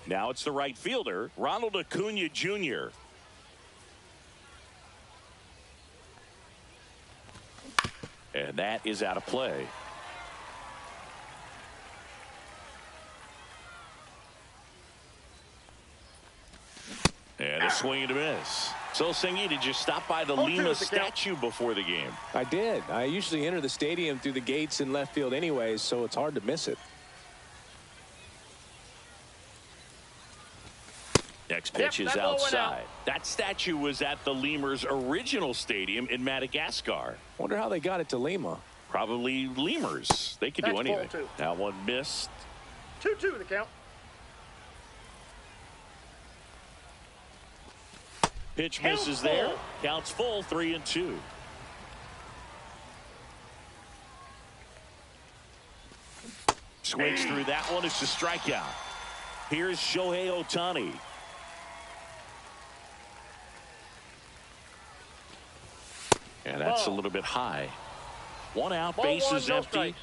Now it's the right fielder, Ronald Acuna Jr. And that is out of play. And a swing and a miss. So, Singy, did you stop by the Lima statue before the game? I did. I usually enter the stadium through the gates in left field anyways, so it's hard to miss it. Next pitch is outside. That statue was at the Lemurs' original stadium in Madagascar. Wonder how they got it to Lima. Probably Lemurs. They could do anything. That one missed. 2-2 the count. Pitch misses there. Counts full, 3-2. Swings through that one. It's a strikeout. Here's Shohei Ohtani. And that's a little bit high. One out, bases empty.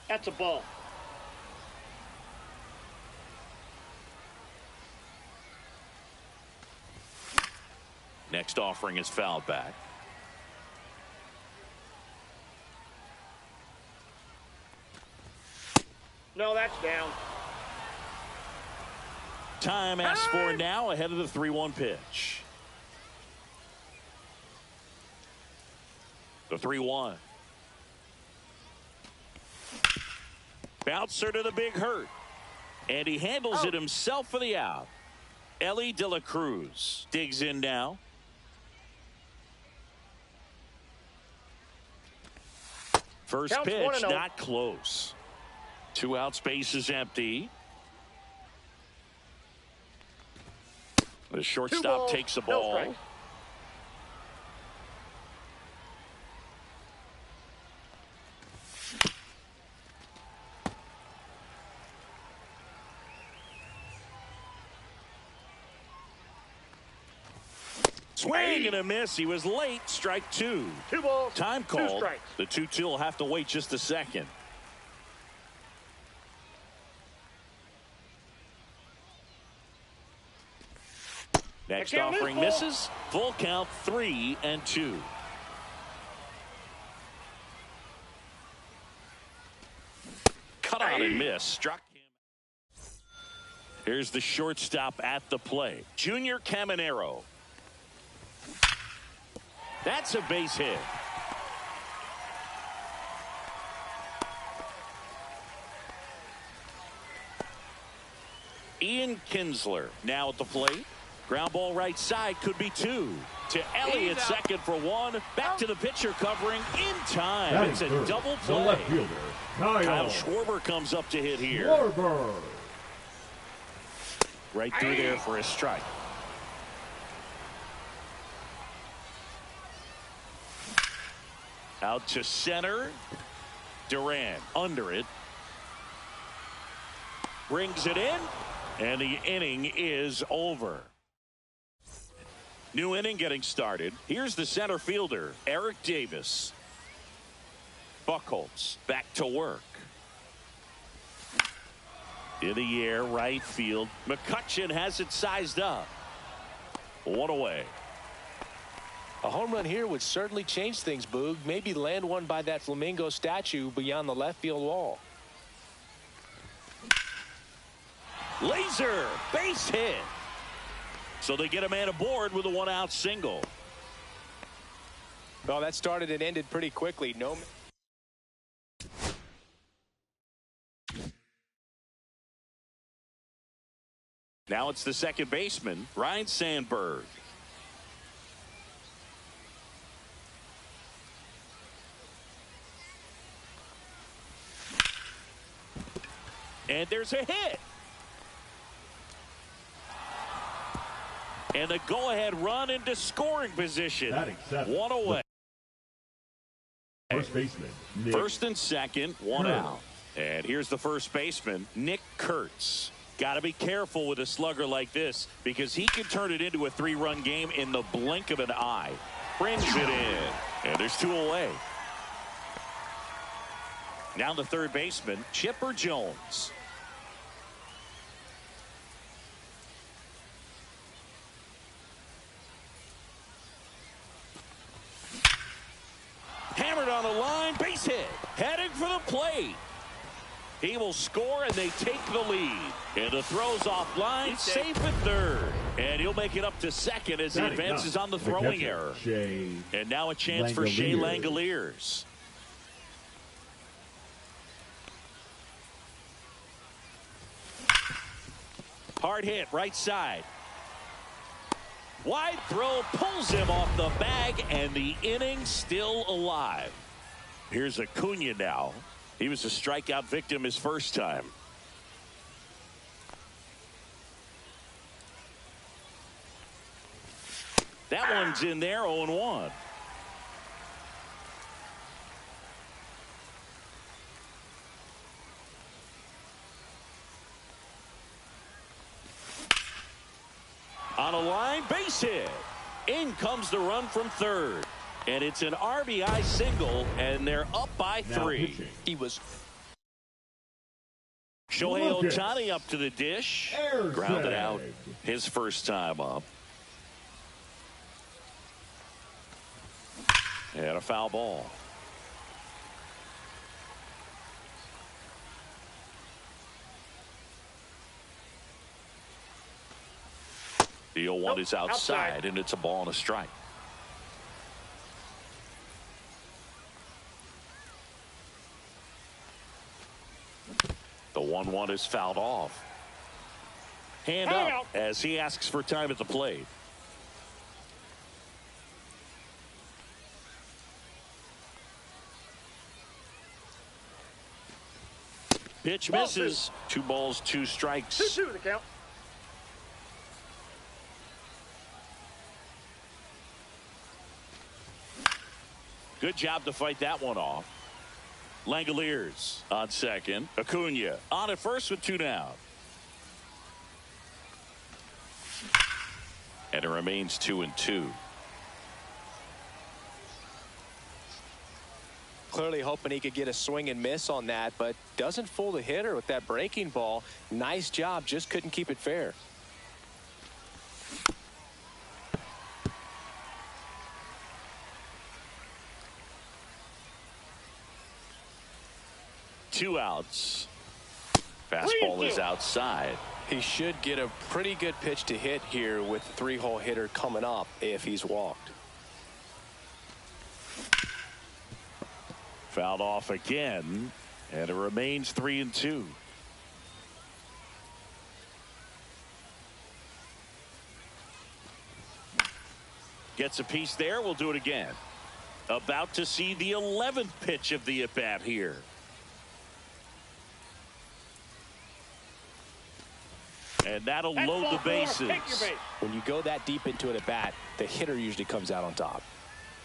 That's a ball. Next offering is fouled back. No, that's down. Time asked for now ahead of the 3-1 pitch. The 3-1. Bouncer to the big hurt. And he handles it himself for the out. Ellie De La Cruz digs in now. First pitch, not close. 2 outs, base is empty. The shortstop takes the ball. Swing and a miss. He was late. Strike 2. 2 balls. Time called. The 2-2 will have to wait just a second. Next offering misses. Full count, 3-2. Cut out and miss. Struck him. Here's the shortstop at the plate. Junior Caminero. That's a base hit. Ian Kinsler now at the plate. Ground ball right side, could be 2. To Elliott, second for 1. Back to the pitcher, covering in time. It's a double play. Kyle Schwarber comes up to hit here. Right through there for a strike. Out to center. Duran under it. Brings it in. And the inning is over. New inning getting started. Here's the center fielder, Eric Davis. Buchholz back to work. In the air, right field. McCutchen has it sized up. 1 away. A home run here would certainly change things, Boog. Maybe land one by that flamingo statue beyond the left field wall. Laser base hit. So they get a man aboard with a 1-out single. Well, that started and ended pretty quickly. No. Now it's the second baseman, Ryan Sandberg. And there's a hit. And a go-ahead run into scoring position. 1 away. First baseman, Nick. First and second, 1 out. And here's the first baseman, Nick Kurtz. Got to be careful with a slugger like this because he can turn it into a 3-run game in the blink of an eye. Brings it in. And there's 2 away. Now the third baseman, Chipper Jones. Hammered on the line, base hit. Heading for the plate. He will score, and they take the lead. And the throw's offline, safe at third. And he'll make it up to second as he advances on the throwing error. And now a chance for Shea Langoliers. Hard hit, right side. Wide throw pulls him off the bag, and the inning still alive. Here's Acuna now. He was a strikeout victim his first time. That one's in there, 0-1. On a line, base hit. In comes the run from third. And it's an RBI single, and they're up by 3. He was Shohei Ohtani up to the dish. Grounded out his first time up. And a foul ball. The 0-1 is outside, and it's a ball and a strike. The 1-1 is fouled off. Hand up as he asks for time at the plate. Pitch misses. 2 balls, 2 strikes. 2-2 the count. Good job to fight that one off. Langoliers on second. Acuna on at first with 2 down. And it remains 2-2. Clearly hoping he could get a swing and miss on that, but doesn't fool the hitter with that breaking ball. Nice job, just couldn't keep it fair. Two outs. Fastball is outside. He should get a pretty good pitch to hit here with the 3-hole hitter coming up if he's walked. Fouled off again, and it remains 3-2. Gets a piece there. We'll do it again. About to see the 11th pitch of the at-bat here. And that'll load the bases. When you go that deep into an at-bat, the hitter usually comes out on top.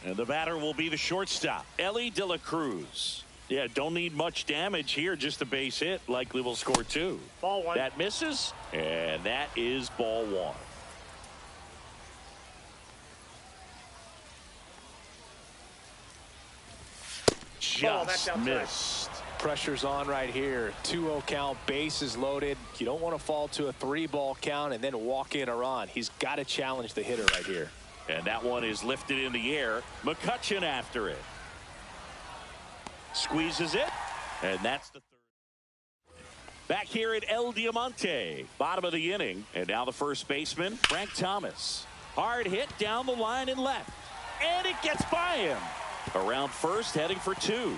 And the batter will be the shortstop, Ellie De La Cruz. Yeah, don't need much damage here, just a base hit. Likely will score 2. Ball 1. That misses, and that is ball 1. Just missed. Pressure's on right here. 2-0 count, bases loaded. You don't want to fall to a 3-ball count and then walk in a run. He's got to challenge the hitter right here. And that one is lifted in the air. McCutchen after it. Squeezes it. And that's the third. Back here at El Diamante. Bottom of the inning. And now the first baseman, Frank Thomas. Hard hit down the line and left. And it gets by him. Around first, heading for 2.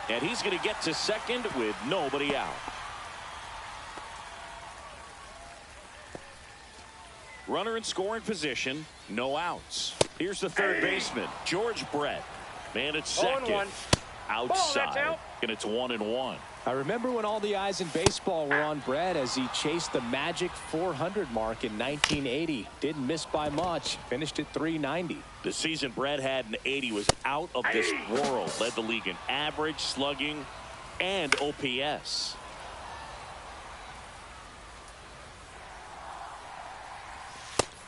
And he's going to get to second with nobody out. Runner in scoring position, no outs. Here's the third baseman, George Brett. Man at second, outside, and it's 1-1. I remember when all the eyes in baseball were on Brett as he chased the magic 400 mark in 1980. Didn't miss by much. Finished at 390. The season Brett had in 80 was out of this world. Led the league in average, slugging, and OPS.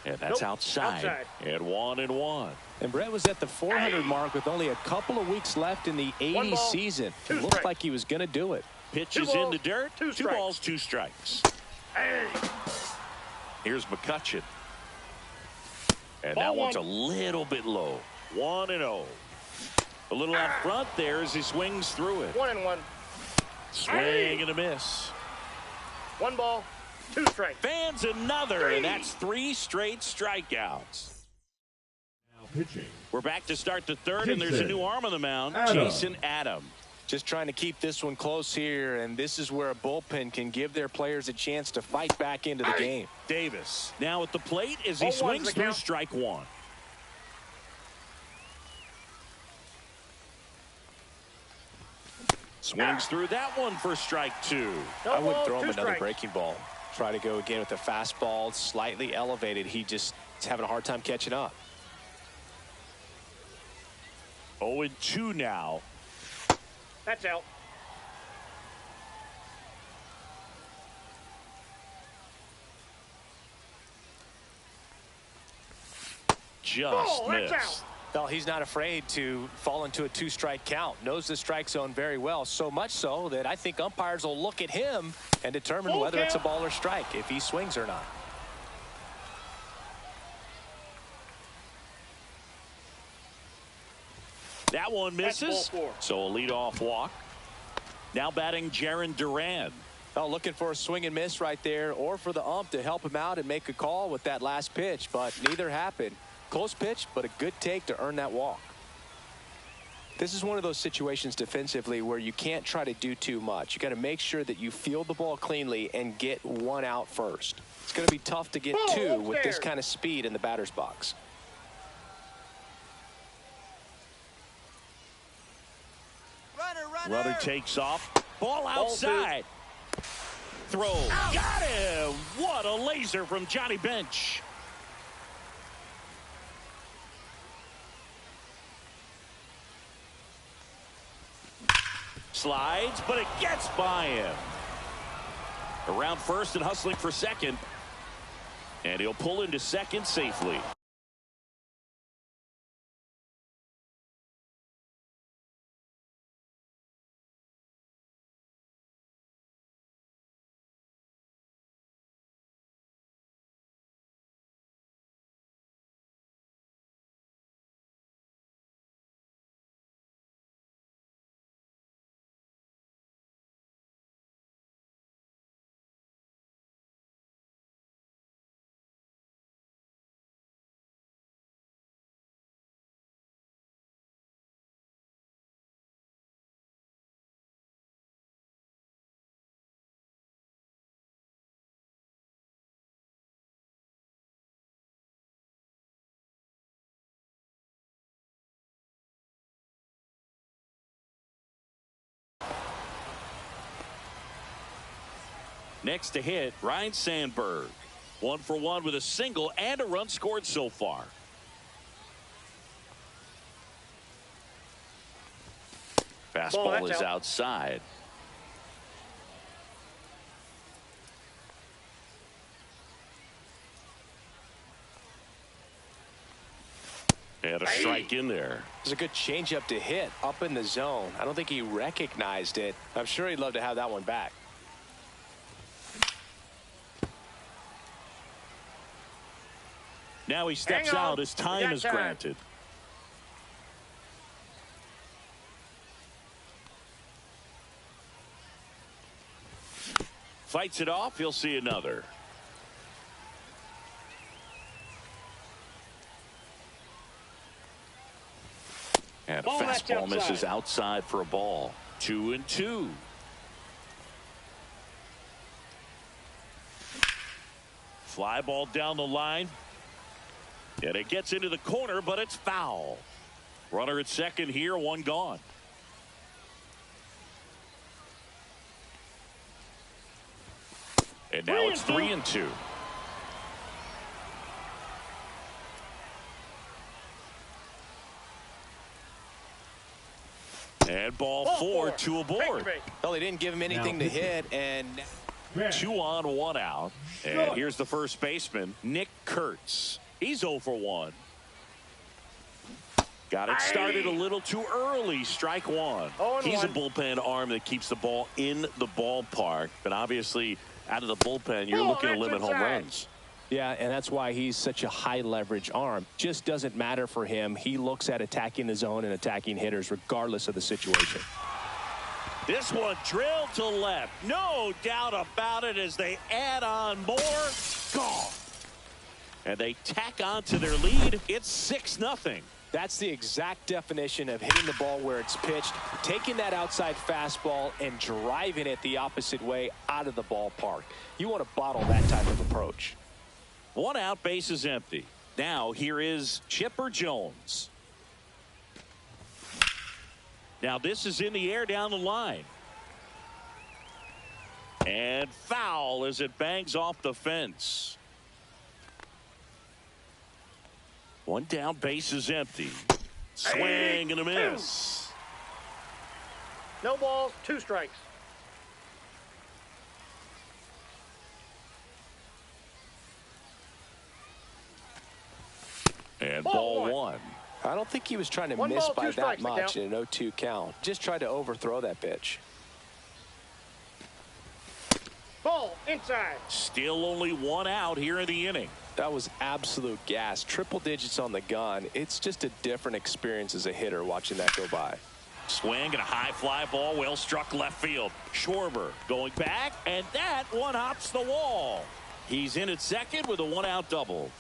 And that's outside. And 1-1. And Brett was at the 400 mark with only a couple of weeks left in the 80 season. It looked like he was going to do it. Pitches in the dirt. 2 balls, 2 strikes. Here's McCutchen. And that one's a little bit low. 1-0. A little out front there as he swings through it. 1-1. Swing and a miss. 1 ball, 2 strikes. Fans another, and that's 3 straight strikeouts. Now pitching. We're back to start the third, and there's a new arm on the mound, Jason Adam. Just trying to keep this one close here, and this is where a bullpen can give their players a chance to fight back into the game. Davis now at the plate as he swings through strike 1. Swings through that one for strike 2. I wouldn't throw him another breaking ball. Try to go again with the fastball, slightly elevated. He just is having a hard time catching up. 0-2 now. That's out. Just missed. Well, he's not afraid to fall into a 2-strike count. Knows the strike zone very well. So much so that I think umpires will look at him and determine whether it's a ball or strike, if he swings or not. That one misses. So a leadoff walk. Now batting Jarren Duran. Oh, looking for a swing and miss right there, or for the ump to help him out and make a call with that last pitch, but neither happened. Close pitch, but a good take to earn that walk. This is one of those situations defensively where you can't try to do too much. You got to make sure that you field the ball cleanly and get 1 out first. It's going to be tough to get 2 with this kind of speed in the batter's box. Runner takes off. Ball outside. Throw. Got him. What a laser from Johnny Bench. Slides, but it gets by him. Around first and hustling for second. And he'll pull into second safely. Next to hit, Ryne Sandberg. 1 for 1 with a single and a run scored so far. Fastball is outside. And a strike in there. There's a good changeup to hit up in the zone. I don't think he recognized it. I'm sure he'd love to have that one back. Now he steps out as time is granted. Fights it off. He'll see another. And a fastball misses outside for a ball. 2-2. Fly ball down the line. And it gets into the corner, but it's foul. Runner at second here, 1 gone. And now it's 3-2. And ball 4, 2 aboard. Well, they didn't give him anything to hit, and 2 on, 1 out. And here's the first baseman, Nick Kurtz. He's 0 for 1. Got it started a little too early. Strike 1. He's a bullpen arm that keeps the ball in the ballpark. But obviously, out of the bullpen, you're looking to limit home runs. Yeah, and that's why he's such a high leverage arm. Just doesn't matter for him. He looks at attacking the zone and attacking hitters regardless of the situation. This one drilled to left. No doubt about it as they add on more. Gone. And they tack on to their lead. It's 6-0. That's the exact definition of hitting the ball where it's pitched, taking that outside fastball and driving it the opposite way out of the ballpark. You want to bottle that type of approach. 1 out, base is empty. Now here is Chipper Jones. Now this is in the air down the line. And foul as it bangs off the fence. 1 down, base is empty. Swing and a miss. No balls, 2 strikes. And ball 1. I don't think he was trying to miss by that much in an 0-2 count. Just tried to overthrow that pitch. Ball inside. Still only 1 out here in the inning. That was absolute gas. Triple digits on the gun. It's just a different experience as a hitter watching that go by. Swing and a high fly ball, well struck left field. Schwarber going back, and that one hops the wall. He's in at second with a 1-out double.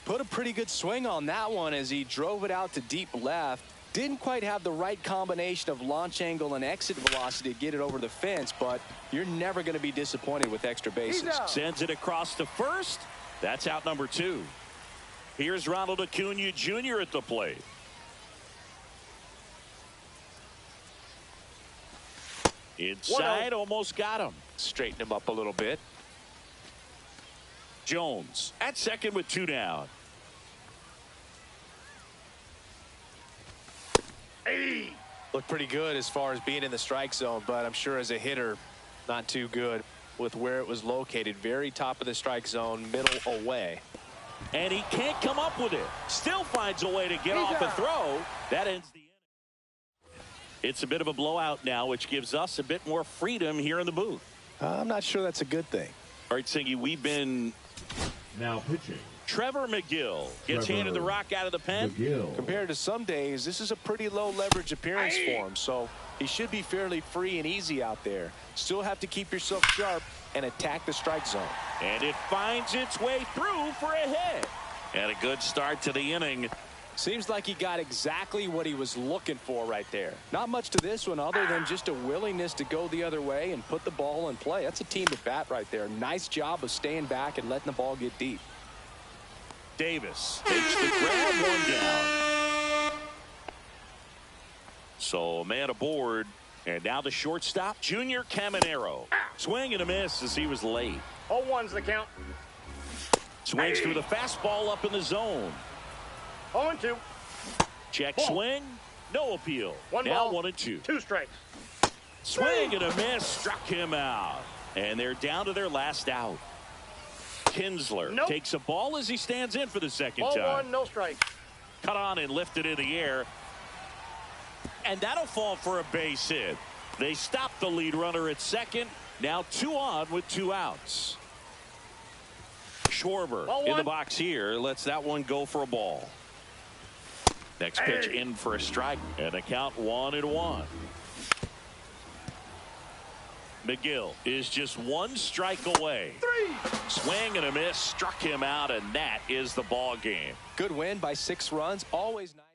Put a pretty good swing on that one as he drove it out to deep left. Didn't quite have the right combination of launch angle and exit velocity to get it over the fence, but you're never going to be disappointed with extra bases. Sends it across to first. That's out number 2. Here's Ronald Acuna Jr. at the plate. Inside, almost got him. Straighten him up a little bit. Jones at second with 2 down. Looked pretty good as far as being in the strike zone, but I'm sure as a hitter, not too good with where it was located. Very top of the strike zone, middle away. And he can't come up with it. Still finds a way to get off a throw. That ends the inning. It's a bit of a blowout now, which gives us a bit more freedom here in the booth. I'm not sure that's a good thing. All right, Singy, we've now pitching. Trevor McGill gets handed the rock out of the pen. Compared to some days, this is a pretty low leverage appearance for him, so he should be fairly free and easy out there. Still have to keep yourself sharp and attack the strike zone. And it finds its way through for a hit. And a good start to the inning. Seems like he got exactly what he was looking for right there. Not much to this one other than just a willingness to go the other way and put the ball in play. That's a team at bat right there. Nice job of staying back and letting the ball get deep. Davis takes the grab, 1 down. So a man aboard. And now the shortstop, Junior Caminero. Swing and a miss as he was late. 0-1's the count. Swings through the fastball up in the zone. 0-2. Check swing. No appeal. 1 now ball, 1-2. 2 strikes. Swing and a miss. Struck him out. And they're down to their last out. Kinsler takes a ball as he stands in for the second time. 0-1, no strike. Cut on and lifted in the air. And that'll fall for a base hit. They stop the lead runner at second. Now 2 on with 2 outs. Schwarber in the box here. Lets that one go for a ball. Next pitch in for a strike. And a count 1-1. McGill is just 1 strike away. 3. Swing and a miss. Struck him out, and that is the ball game. Good win by 6 runs. Always nice.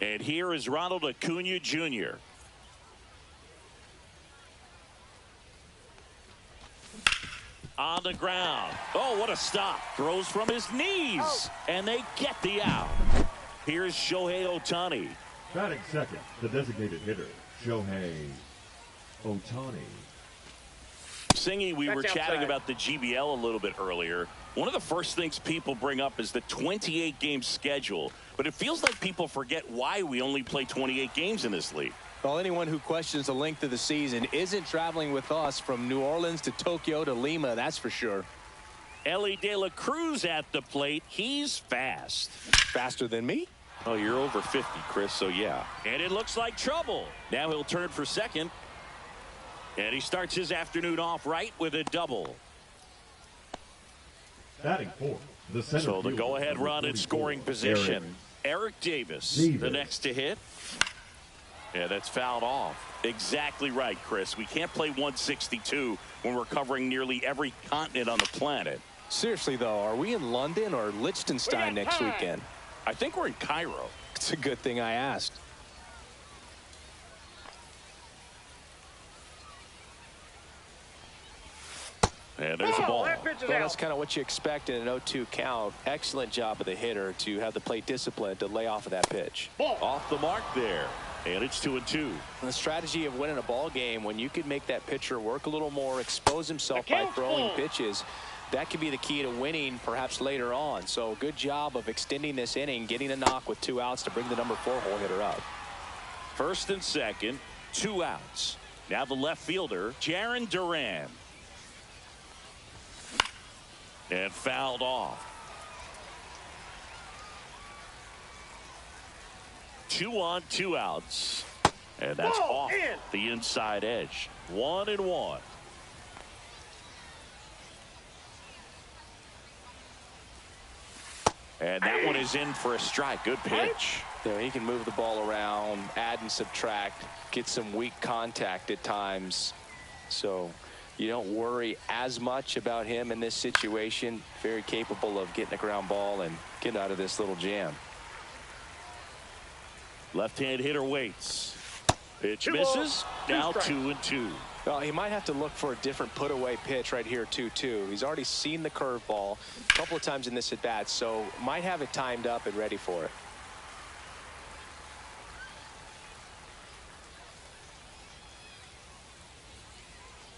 And here is Ronald Acuna Jr. On the ground. Oh, what a stop. Throws from his knees. And they get the out. Here's Shohei Ohtani. Batting second, the designated hitter, Shohei Ohtani. Singy, we were chatting about the GBL a little bit earlier. One of the first things people bring up is the 28-game schedule. But it feels like people forget why we only play 28 games in this league. Well, anyone who questions the length of the season isn't traveling with us from New Orleans to Tokyo to Lima, that's for sure. Ellie De La Cruz at the plate. He's fast. Faster than me? Oh, you're over 50, Chris, so yeah. And it looks like trouble. Now he'll turn for second. And he starts his afternoon off right with a double. Batting fourth, the center So the fielder, go-ahead run in scoring position. Eric Davis, the next to hit. Yeah, that's fouled off. Exactly right, Chris. We can't play 162 when we're covering nearly every continent on the planet. Seriously, though, are we in London or Liechtenstein next weekend? I think we're in Cairo. It's a good thing I asked. And there's a ball. That pitch is Well, out. that's kind of what you expect in an 0-2 count. Excellent job of the hitter to have the plate discipline to lay off of that pitch. Ball. Off the mark there. And it's 2-2. And the strategy of winning a ball game, when you can make that pitcher work a little more, expose himself by throwing pitches, that could be the key to winning perhaps later on. So good job of extending this inning, getting a knock with 2 outs to bring the number 4 hole hitter up. First and second, 2 outs. Now the left fielder, Jarren Duran. And fouled off. 2 on, 2 outs. And that's off the inside edge. 1-1. And that one is in for a strike. Good pitch. You know, he can move the ball around, add and subtract, get some weak contact at times. So you don't worry as much about him in this situation. Very capable of getting a ground ball and getting out of this little jam. Left-hand hitter waits. Pitch misses. Now 2-2. Well, he might have to look for a different put-away pitch right here, 2-2. He's already seen the curveball a couple of times in this at-bat, so might have it timed up and ready for it.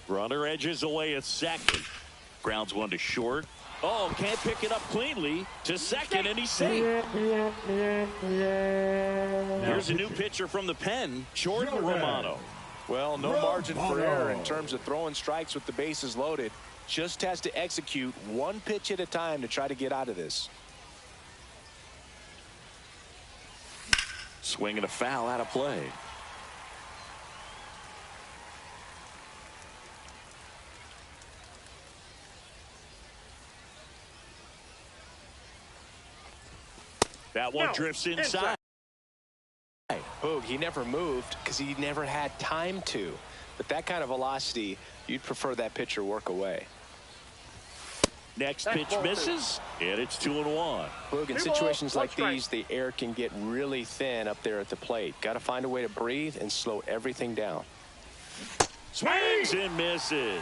Runner edges away at second. Grounds one to short. Oh, can't pick it up cleanly to second, and he's safe. Here's a new pitcher from the pen, Jordan Romano. Well, no margin for error in terms of throwing strikes with the bases loaded. Just has to execute one pitch at a time to try to get out of this. Swing and a foul out of play. That one drifts inside. Boog, he never moved because he never had time to. But that kind of velocity, you'd prefer that pitcher work away. Next pitch misses, and it's 2-1. Boog, in situations like these, the air can get really thin up there at the plate. Got to find a way to breathe and slow everything down. Swings and misses.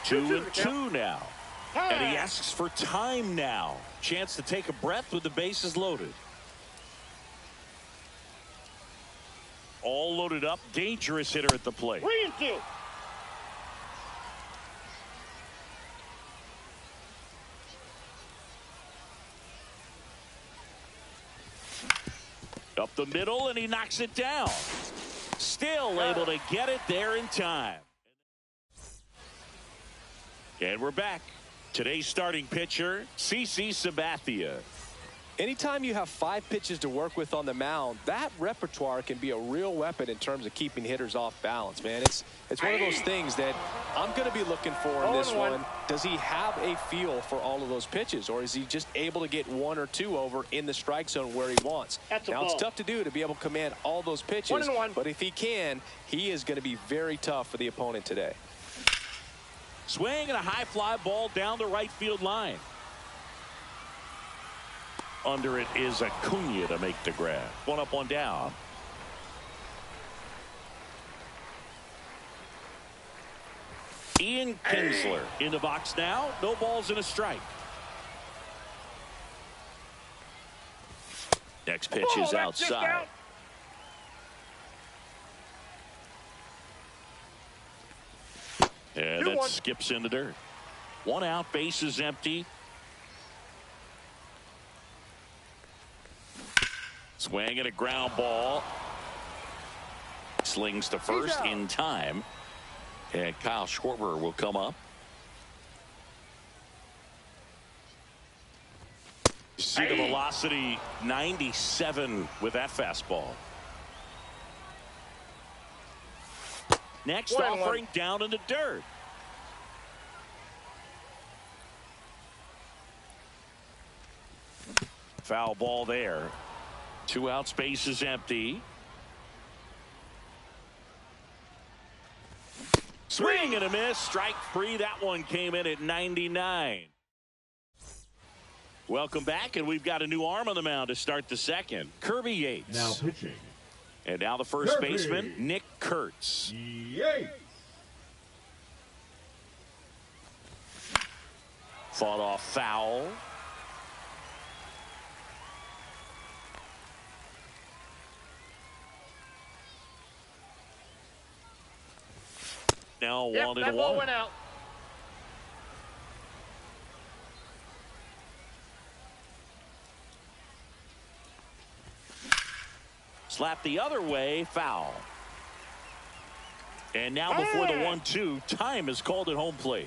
2-2 now. And he asks for time now. Chance to take a breath with the bases loaded. All loaded up. Dangerous hitter at the plate. 3-2. Up the middle, and he knocks it down. Still able to get it there in time. And we're back. Today's starting pitcher, CC Sabathia. Anytime you have 5 pitches to work with on the mound, that repertoire can be a real weapon in terms of keeping hitters off balance, man. It's one of those things that I'm going to be looking for in this one. Does he have a feel for all of those pitches, or is he just able to get 1 or 2 over in the strike zone where he wants? Now, it's tough to do to be able to command all those pitches, but if he can, he is going to be very tough for the opponent today. Swing and a high fly ball down the right field line. under it is Acuna to make the grab. One up, one down. Ian Kinsler in the box now. No balls and a strike. Next pitch is outside. And that skips in the dirt. One out, base is empty. Swing and a ground ball. Slings to first in time. And Kyle Schwarber will come up. See the velocity, 97 with that fastball. Next offering down in the dirt. Foul ball there. 2 outs, base is empty. Swing and a miss. Strike 3. That one came in at 99. Welcome back, and we've got a new arm on the mound to start the second. Kirby Yates. Now pitching. And now the first baseman, Nick Kurtz. Yates. Fought off foul. Now 1-1. That ball went out. Slap the other way, foul. And now before the 1-2, time is called at home plate.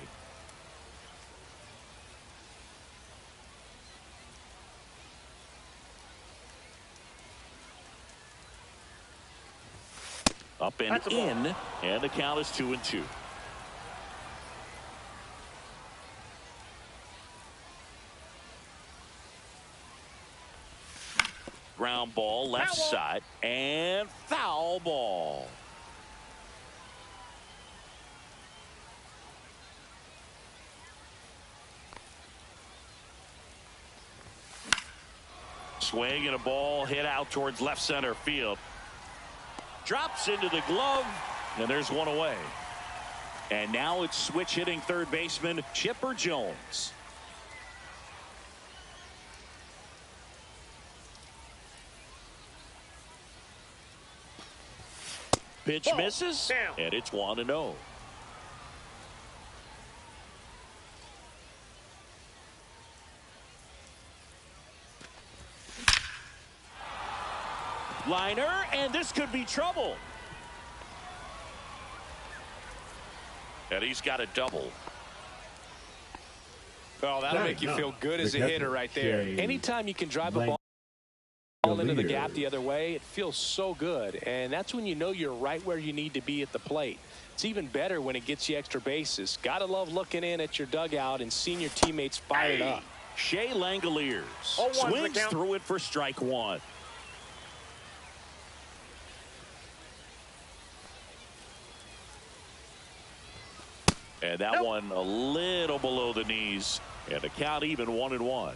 Up and in, and the count is 2-2. Ground ball left side, and foul ball. Swing and a ball hit out towards left center field. Drops into the glove, and there's one away. And now it's switch hitting third baseman Chipper Jones. Pitch misses, and it's 1-0. Liner, and this could be trouble. And he's got a double. Well, that'll make you feel good as a hitter right there. Anytime you can drive a ball into the gap the other way, it feels so good. And that's when you know you're right where you need to be at the plate. It's even better when it gets you extra bases. Gotta love looking in at your dugout and seeing your teammates fired up. Shea Langoliers swings through it for strike 1. And that one a little below the knees. And the count even 1-1.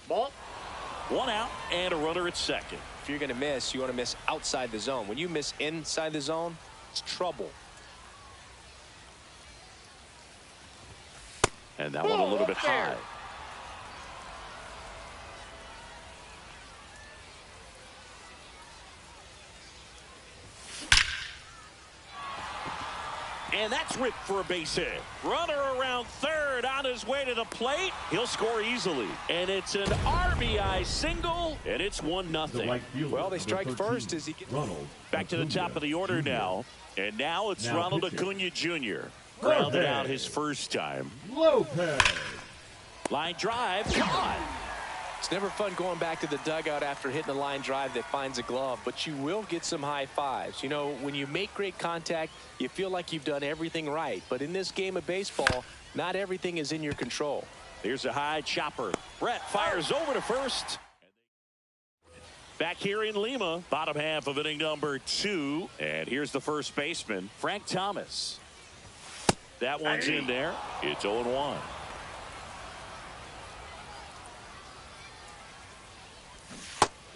Ball. 1 out and a runner at second. If you're going to miss, you want to miss outside the zone. When you miss inside the zone, it's trouble. And that one a little bit high. And that's ripped for a base hit. Runner around third on his way to the plate. He'll score easily. And it's an RBI single, and it's 1-0. Well, they strike first as he gets back to the top of the order now. And now it's Ronald Acuna Jr. Grounded out his first time. Lopez. Line drive, caught. It's never fun going back to the dugout after hitting a line drive that finds a glove, but you will get some high fives. You know, when you make great contact, you feel like you've done everything right. But in this game of baseball, not everything is in your control. Here's a high chopper. Brett fires over to first. Back here in Lima, bottom half of inning number 2. And here's the first baseman, Frank Thomas. That one's in there. It's 0-1.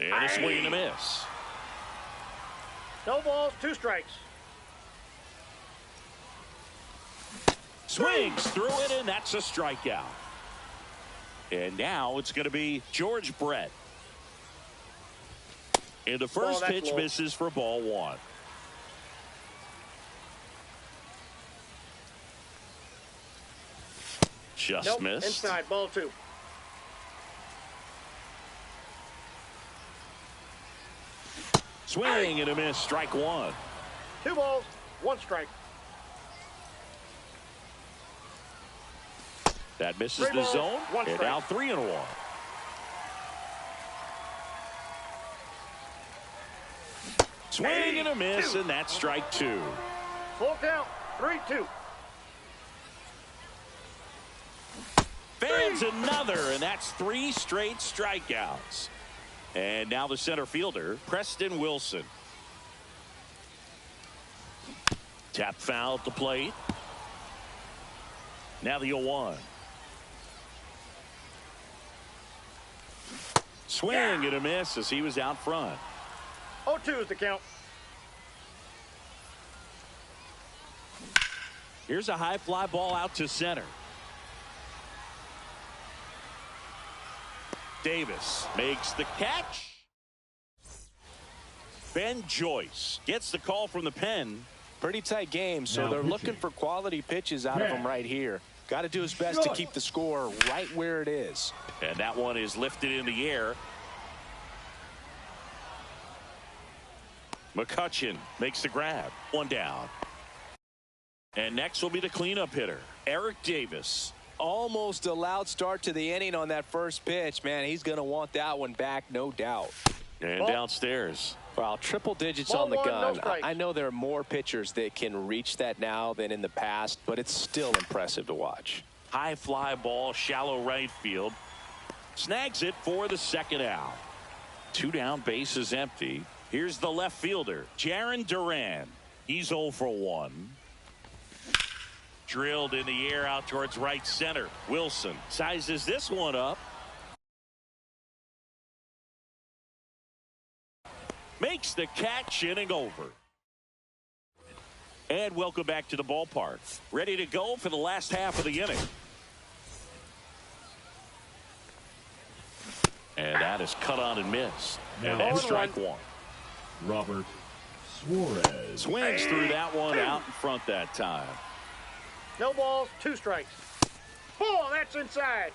And a swing and a miss. No balls, 2 strikes. Swings through it, and that's a strikeout. And now it's going to be George Brett. And the first pitch misses for ball 1. Just missed. Inside, ball 2. Swing and a miss, strike 1. 2 balls, 1 strike. That misses the zone, and now 3-1. Swing and a miss, and that's strike 2. Full count, 3-2. Fans another, and that's 3 straight strikeouts. And now the center fielder, Preston Wilson. Tap foul at the plate. Now the 0-1. Swing and a miss as he was out front. 0-2 is the count. Here's a high fly ball out to center. Davis makes the catch. Ben Joyce gets the call from the pen. Pretty tight game, so they're looking for quality pitches out of him right here. Got to do his best to keep the score right where it is. And that one is lifted in the air. McCutchen makes the grab. 1 down. And next will be the cleanup hitter, Eric Davis. Almost a loud start to the inning on that first pitch. Man, he's going to want that one back, no doubt. And downstairs. Well, triple digits on the gun. I know there are more pitchers that can reach that now than in the past, but it's still impressive to watch. High fly ball, shallow right field. Snags it for the second out. 2 down, base is empty. Here's the left fielder, Jarren Duran. He's 0 for 1. Drilled in the air out towards right center. Wilson sizes this one up. Makes the catch, inning over. And welcome back to the ballpark. Ready to go for the last half of the inning. And that is cut on and missed. And that's strike 1. Robert Suarez. Swings through that one out in front that time. No balls, 2 strikes. Ball, that's inside.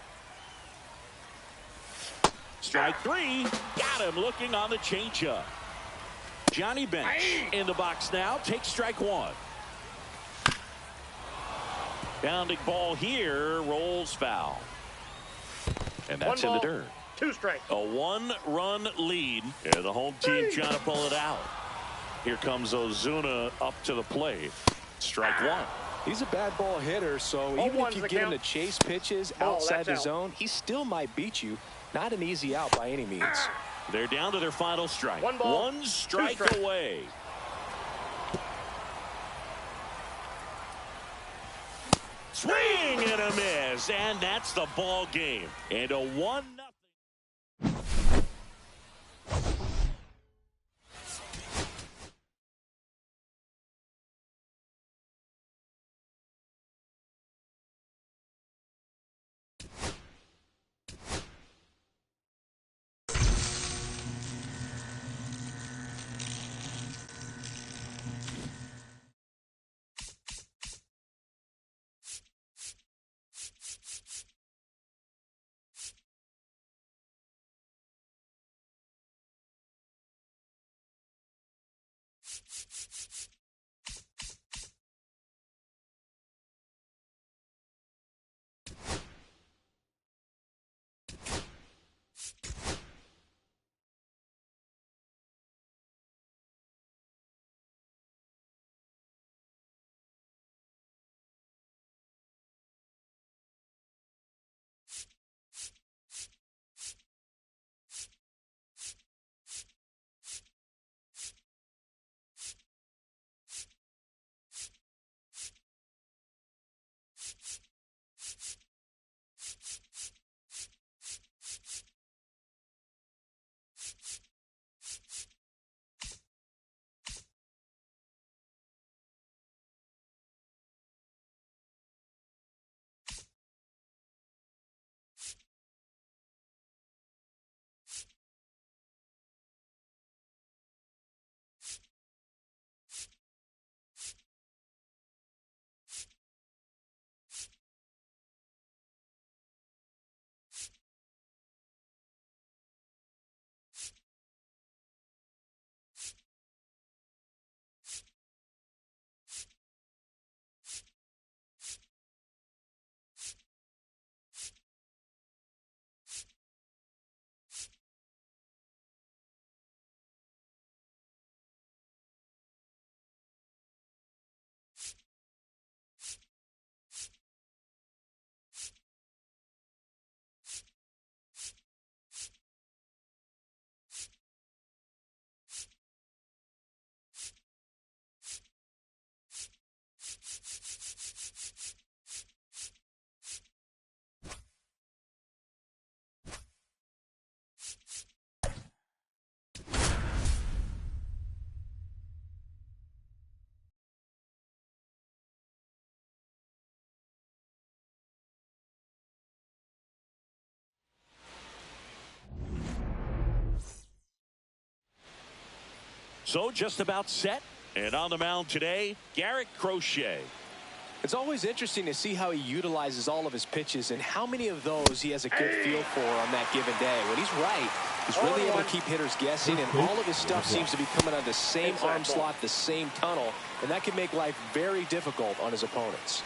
Strike 3. Got him looking on the changeup. Johnny Bench in the box now. Takes strike 1. Bounding ball here. Rolls foul. And that's in the dirt. 2 strikes. A 1-run lead. And the home team trying to pull it out. Here comes Ozuna up to the plate. Strike 1. He's a bad ball hitter, so even if you get him to chase pitches outside the zone, he still might beat you. Not an easy out by any means. They're down to their final strike. 1 ball, 1 strike away. Swing and a miss, and that's the ball game. And a 1-0. So just about set. And on the mound today, Garrett Crochet. It's always interesting to see how he utilizes all of his pitches and how many of those he has a good feel for on that given day. When he's right, he's really able to keep hitters guessing, and all of his stuff seems to be coming out of the same arm slot, the same tunnel, and that can make life very difficult on his opponents.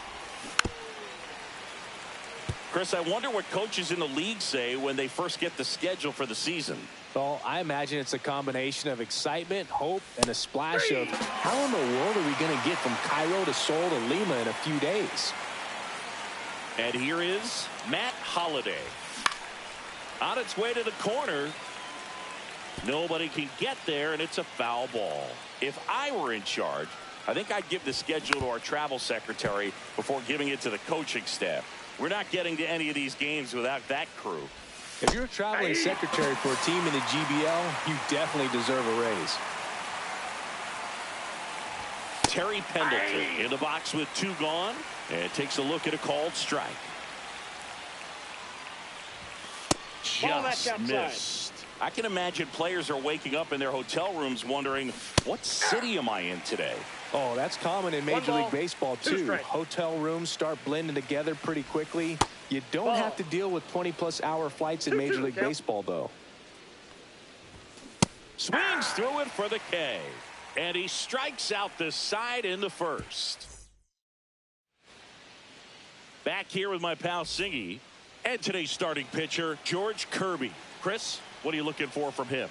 Chris, I wonder what coaches in the league say when they first get the schedule for the season. Well, I imagine it's a combination of excitement, hope, and a splash of how in the world are we going to get from Cairo to Seoul to Lima in a few days? And here is Matt Holliday. On its way to the corner. Nobody can get there, and it's a foul ball. If I were in charge, I think I'd give the schedule to our travel secretary before giving it to the coaching staff. We're not getting to any of these games without that crew. If you're a traveling secretary for a team in the GBL, you definitely deserve a raise. Terry Pendleton in the box with 2 gone, and takes a look at a called strike. Just missed. I can imagine players are waking up in their hotel rooms wondering, what city am I in today? Oh, that's common in Major League Baseball, too. Hotel rooms start blending together pretty quickly. You don't have to deal with 20-plus hour flights in Major League Baseball, though. Swings through it for the K. And he strikes out the side in the first. Back here with my pal Singy. And today's starting pitcher, George Kirby. Chris, what are you looking for from him?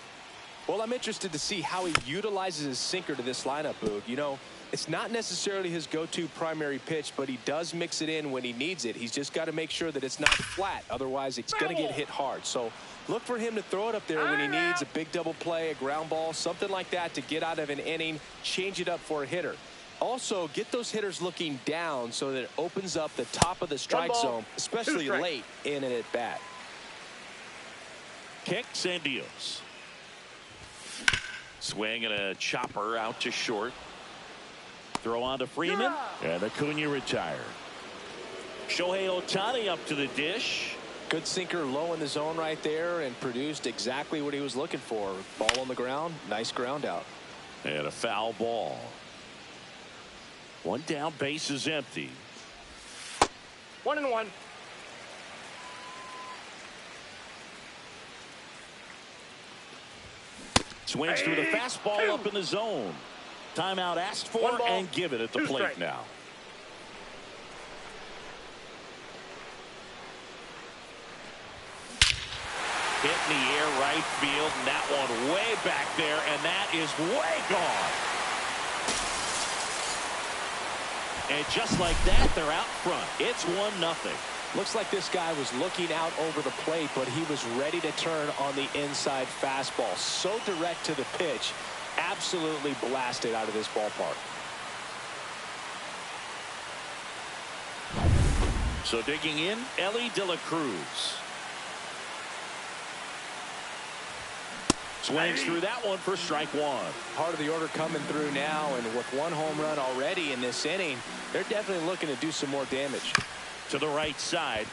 Well, I'm interested to see how he utilizes his sinker to this lineup, Boog. You know, it's not necessarily his go-to primary pitch, but he does mix it in when he needs it. He's just got to make sure that it's not flat. Otherwise, it's going to get hit hard. So look for him to throw it up there when he needs a big double play, a ground ball, something like that to get out of an inning, change it up for a hitter. Also, get those hitters looking down so that it opens up the top of the strike zone, especially late in an at-bat. Kicks and deals. Swing and a chopper out to short. Throw on to Freeman. And Acuna retired. Shohei Ohtani up to the dish. Good sinker low in the zone right there and produced exactly what he was looking for. Ball on the ground. Nice ground out. And a foul ball. 1 down, base is empty. 1-1. Swings through the fastball up in the zone. Timeout asked for and given at the plate now. Hit in the air right field, and that one way back there, and that is way gone. And just like that, they're out front. It's 1-0. Looks like this guy was looking out over the plate, but he was ready to turn on the inside fastball. So direct to the pitch, absolutely blasted out of this ballpark. So digging in, Ellie De La Cruz. Swings through that one for strike 1. Part of the order coming through now, and with 1 home run already in this inning, they're definitely looking to do some more damage. To the right side.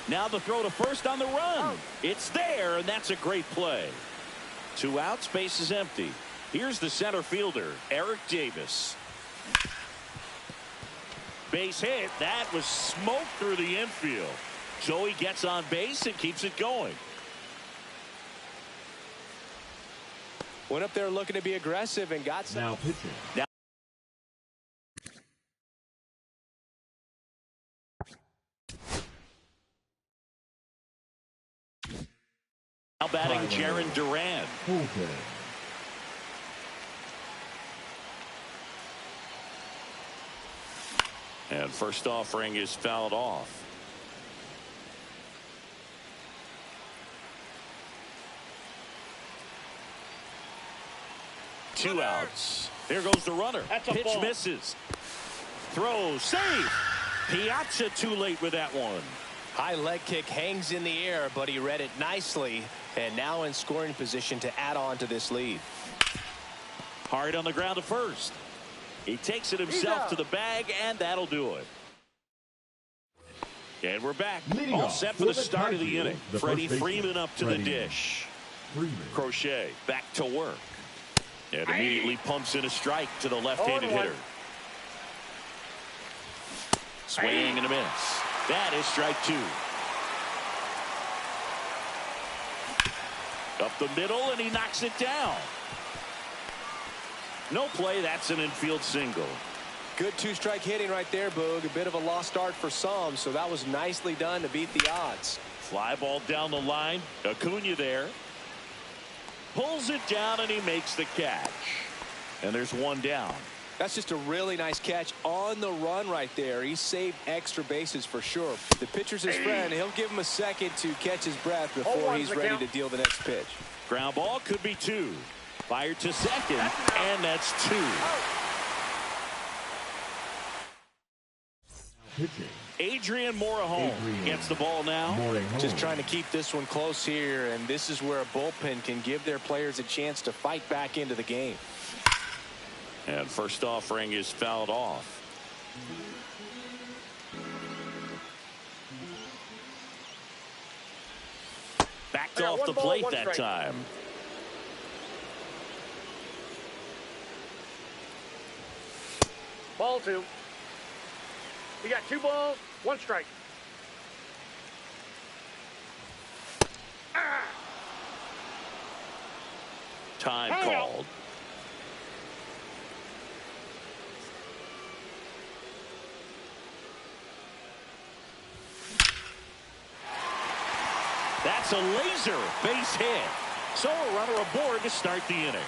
Now the throw to first on the run. It's there, and that's a great play. 2 outs, base is empty. Here's the center fielder, Eric Davis. Base hit. That was smoked through the infield. So he gets on base and keeps it going. Went up there looking to be aggressive and got some. Now pitching. Now batting Jaron Duran. Okay. And first offering is fouled off. Two outs. There goes the runner. Pitch ball. Misses. Throw. Save. Piazza too late with that one. High leg kick hangs in the air, but he read it nicely, and now in scoring position to add on to this lead. Hard on the ground to first. He takes it himself to the bag, and that'll do it. And we're back. Leading all off set for the for the start of the Tigers, inning. the Freddie first baseman, Freeman up to Freddie the dish. Freeman. Crochet back to work. And immediately pumps in a strike to the left-handed hitter. Swing and a miss. That is strike 2. Up the middle, and he knocks it down. No play. That's an infield single. Good two-strike hitting right there, Boog. A bit of a lost start for some, so that was nicely done to beat the odds. Fly ball down the line. Acuna there. Pulls it down, and he makes the catch. And there's one down. That's just a really nice catch on the run right there. He saved extra bases for sure. The pitcher's his friend. He'll give him a second to catch his breath before he's ready to deal the next pitch. Ground ball could be 2. Fired to second, and that's 2. Pitching. Adrian Morejon gets the ball now. Just trying to keep this one close here, and this is where a bullpen can give their players a chance to fight back into the game. And first offering is fouled off. Backed off the plate that time. Ball 2. You got 2 balls, 1 strike. Time called. That's a laser base hit. So a runner aboard to start the inning.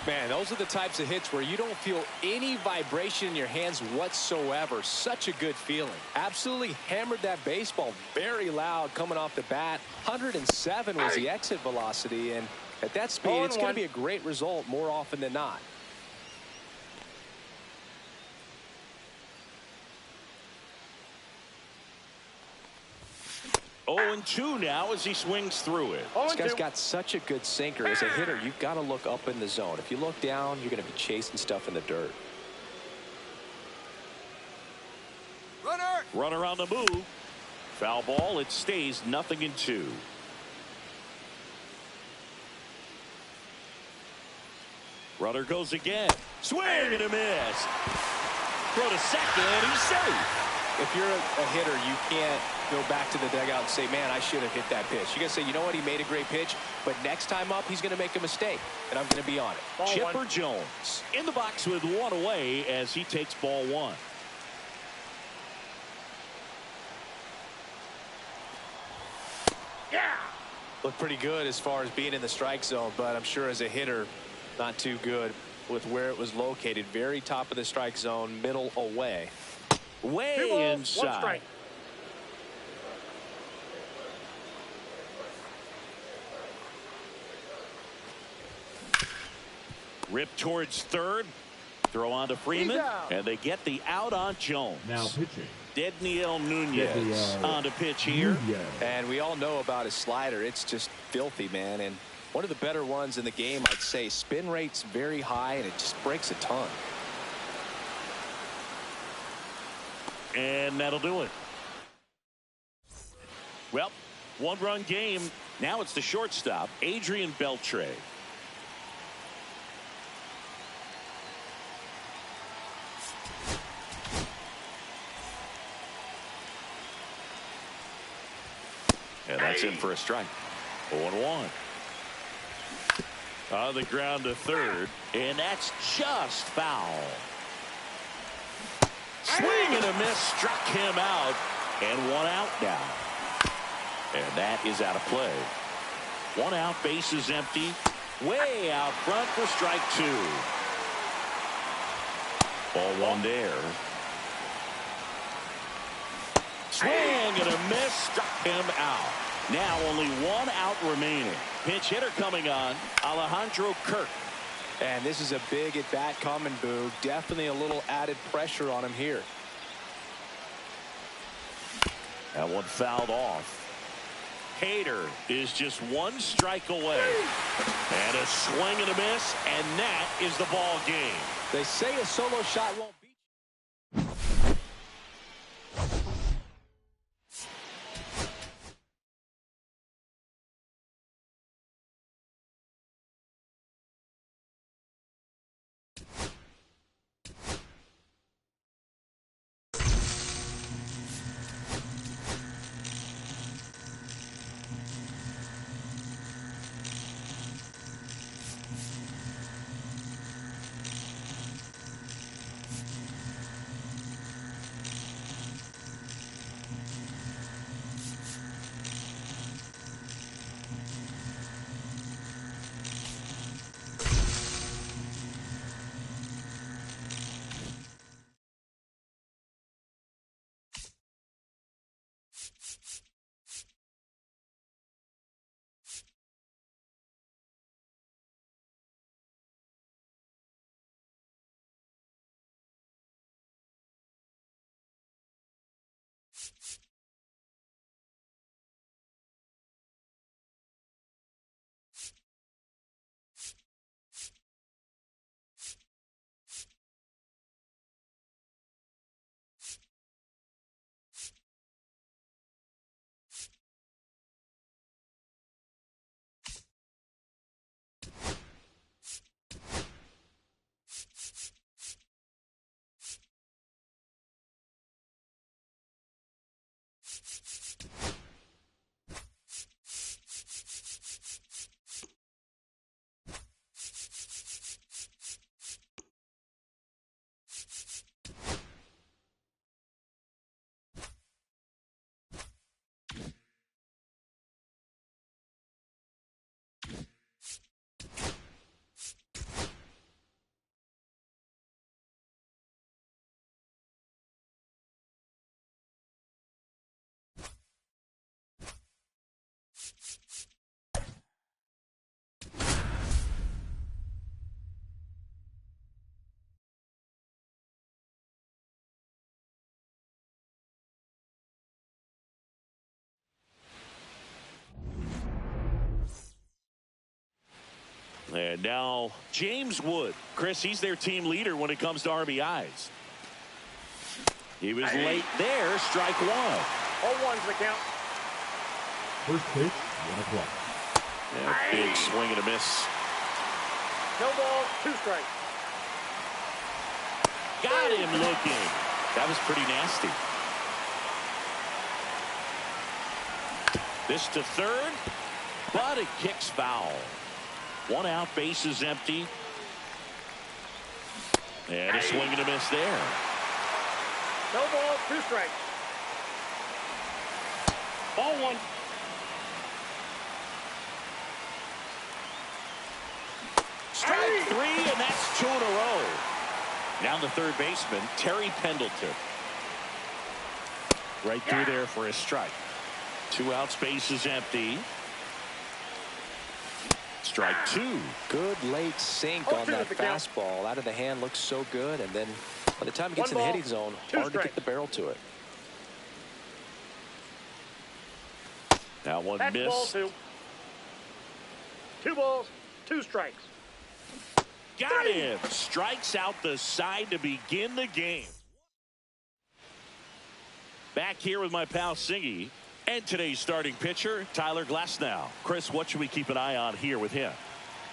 Man, those are the types of hits where you don't feel any vibration in your hands whatsoever. Such a good feeling. Absolutely hammered that baseball very loud coming off the bat. 107 was the exit velocity, and at that speed, it's going to be a great result more often than not. Oh, 2 now as he swings through it. This guy's got such a good sinker. As a hitter, you've got to look up in the zone. If you look down, you're going to be chasing stuff in the dirt. Runner on the move. Foul ball. It stays 0-2. Runner goes again. Swing and a miss. Throw to second, and he's safe. If you're a hitter, you can't go back to the dugout and say, man, I should have hit that pitch. You got to say, you know what, he made a great pitch, but next time up, he's going to make a mistake, and I'm going to be on it. Chipper Jones in the box with 1 away as he takes ball 1. Yeah. Looked pretty good as far as being in the strike zone, but I'm sure as a hitter, not too good with where it was located. Very top of the strike zone, middle away. Way 2 balls, inside. 1 strike. Rip towards third. Throw on to Freeman, and they get the out on Jones. Now pitching. Dedniel Nunez on to pitch here. And we all know about his slider. It's just filthy, man. And one of the better ones in the game, I'd say. Spin rate's very high, and it just breaks a ton. And that'll do it. Well, 1-run game. Now it's the shortstop, Adrian Beltre. And that's in for a strike. 0-1. On the ground to third, and that's just foul. Swing and a miss, struck him out, and 1 out now. And that is out of play. 1 out, base is empty. Way out front for strike 2. Ball 1 there. Swing and a miss, struck him out. Now only 1 out remaining. Pinch hitter coming on, Alejandro Kirk. And this is a big at bat coming, Boog. Definitely a little added pressure on him here. That one fouled off. Hader is just 1 strike away. And a swing and a miss, and that is the ball game. They say a solo shot won't And now James Wood. Chris, he's their team leader when it comes to RBIs. He was late there. Strike one. 0-1's the count. First pitch, 1 o'clock. Big swing and a miss. No balls, 2 strikes. Got him looking. That was pretty nasty. This to third, but it kicks foul. 1 out, base is empty. And a swing and a miss there. No balls, 2 strikes. Ball 1. Strike 3, and that's 2 in a row. Now the third baseman, Terry Pendleton. Right through there for a strike. 2 outs, base is empty. Strike 2. Good late sink on that fastball. Out of the hand, looks so good. And then by the time it gets in the hitting zone, hard to get the barrel to it. That one That's missed. ball 2. 2 balls, 2 strikes. Got him. Strikes out the side to begin the game. Back here with my pal Singy. And today's starting pitcher, Tyler Glasnow. Chris, what should we keep an eye on here with him?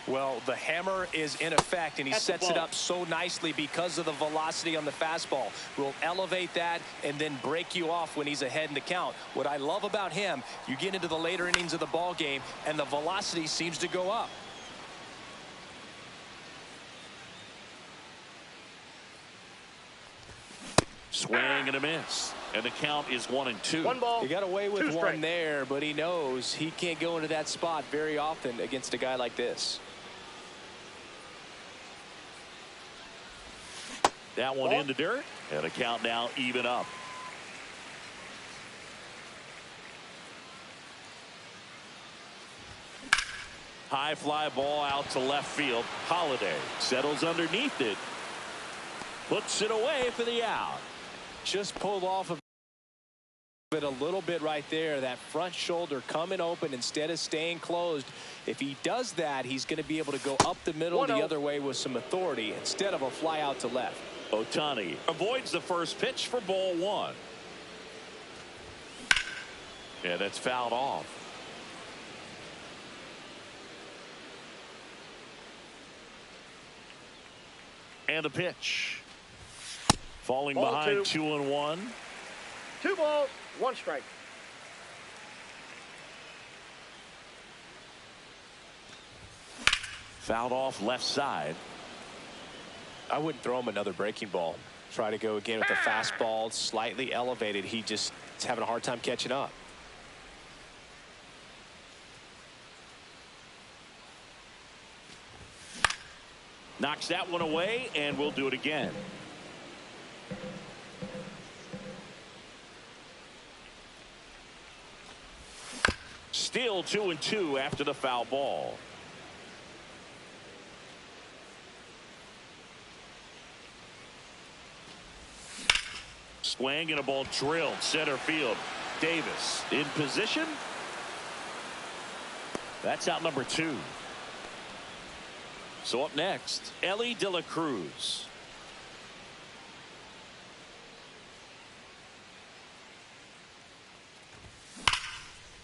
Well, the hammer is in effect, and he sets it up so nicely because of the velocity on the fastball. Will elevate that and then break you off when he's ahead in the count. What I love about him, you get into the later innings of the ball game, and the velocity seems to go up. Swing and a miss. And the count is 1-2. 1 ball. He got away with 2 one strikes. there, but he knows he can't go into that spot very often against a guy like this. That one in the dirt. And the count now even up. High fly ball out to left field. Holiday settles underneath it. Puts it away for the out. Just pulled off of it a little bit right there. That front shoulder coming open instead of staying closed. If he does that, he's going to be able to go up the middle the other way with some authority instead of a fly out to left. Ohtani avoids the first pitch for ball 1. Yeah, that's fouled off. And the pitch. Falling Ball behind 2. 2-1. 2 balls, 1 strike. Fouled off left side. I wouldn't throw him another breaking ball. Try to go again with the fastball slightly elevated. He just is having a hard time catching up. Knocks that one away, and we'll do it again. Still 2-2 after the foul ball. Swing and a ball drilled center field. Davis in position. That's out number 2. So up next, Ellie De La Cruz.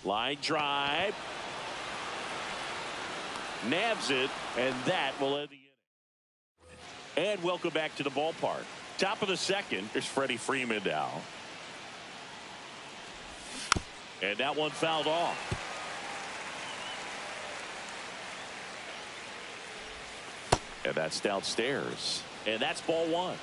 Line drive. Nabs it, and that will end the inning. And welcome back to the ballpark. Top of the second, there's Freddie Freeman now. And that one fouled off. And that's downstairs. And that's ball one.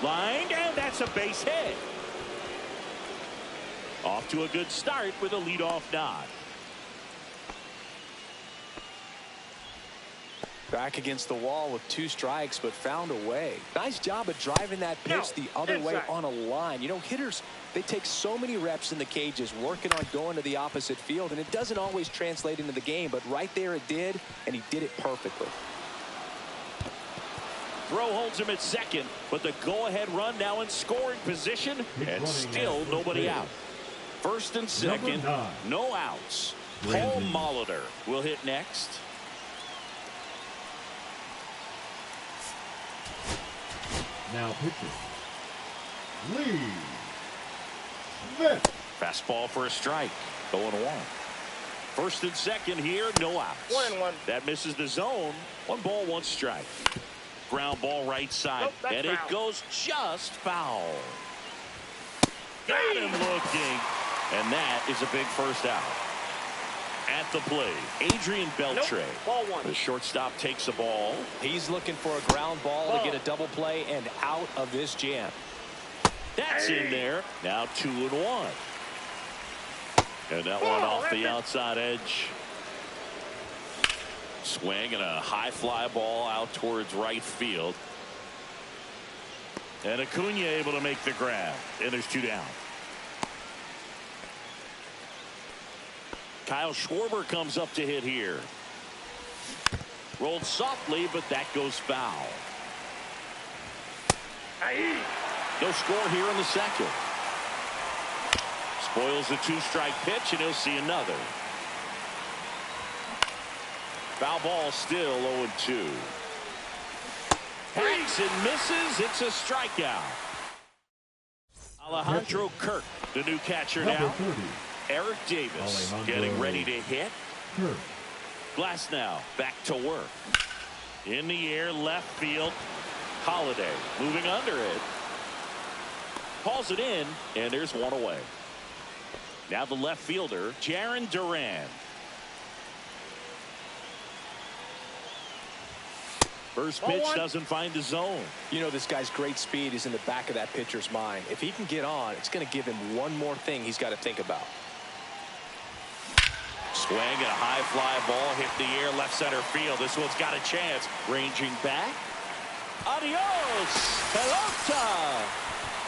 Lined, and that's a base hit. Off to a good start with a leadoff nod. Back against the wall with 2 strikes, but found a way. Nice job of driving that pitch the other way on a line. You know, hitters, they take so many reps in the cages working on going to the opposite field, and it doesn't always translate into the game, but right there it did, and he did it perfectly. Throw holds him at second, but the go-ahead run now in scoring position, and still nobody out. First and second, no outs. Paul Molitor will hit next. Now pitching. Lee Smith. Fastball for a strike. 0-1. First and second here, no outs. 1-1. That misses the zone. 1 ball, 1 strike. Ground ball right side, and it goes just foul. Got him looking, and that is a big first out. At the plate, Adrian Beltre. Ball 1. The shortstop takes the ball. He's looking for a ground ball to get a double play and out of this jam. That's in there. Now 2-1. And that one off the outside edge. Swing and a high fly ball out towards right field. And Acuna able to make the grab. And there's 2 down. Kyle Schwarber comes up to hit here. Rolled softly, but that goes foul. No score here in the second. Spoils the 2-strike pitch, and he'll see another. Foul ball, still 0-2. Hacks and misses. It's a strikeout. Alejandro Kirk, the new catcher now. Eric Davis getting ready to hit. Glass now back to work. In the air, left field. Holiday moving under it. Calls it in, and there's 1 away. Now the left fielder, Jarren Duran. First pitch doesn't find the zone. You know, this guy's great speed is in the back of that pitcher's mind. If he can get on, it's going to give him one more thing he's got to think about. Swing and a high fly ball hit the air left center field. This one's got a chance. Ranging back. Adios, pelota.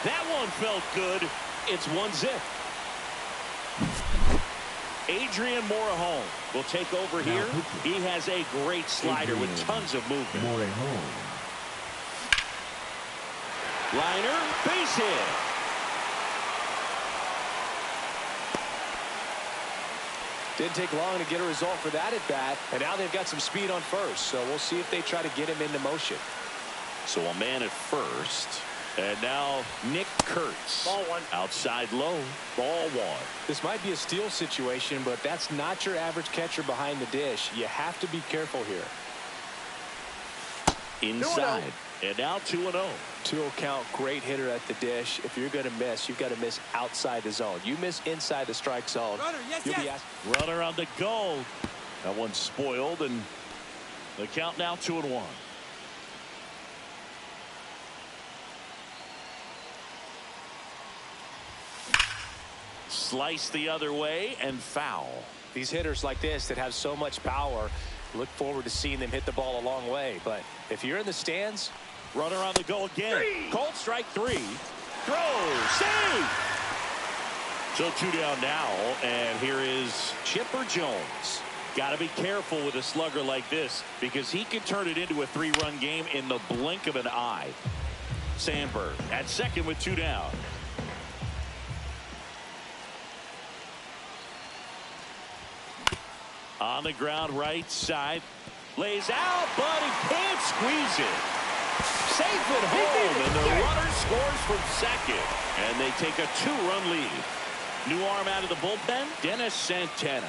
That one felt good. It's 1-0. Adrian Morejon will take over here. He has a great slider with tons of movement. Liner, base hit. Didn't take long to get a result for that at bat, and now they've got some speed on first, so we'll see if they try to get him into motion. So a man at first. And now Nick Kurtz. Ball 1. Outside low. Ball 1. This might be a steal situation, but that's not your average catcher behind the dish. You have to be careful here. Inside. And now 2-0. 2-0 count. Great hitter at the dish. If you're going to miss, you've got to miss outside the zone. You miss inside the strike zone. You'll be asked. Runner on the go. That one's spoiled, and the count now 2-1. Slice the other way and foul. These hitters like this that have so much power, look forward to seeing them hit the ball a long way. But if you're in the stands, runner on the go again. Cold strike 3. Throw. Save. So 2 down now, and here is Chipper Jones. Got to be careful with a slugger like this because he can turn it into a 3-run game in the blink of an eye. Sandberg at second with 2 down. On the ground right side. Lays out, but he can't squeeze it. Safe at home, and the runner scores from second. And they take a 2-run lead. New arm out of the bullpen, Dennis Santana.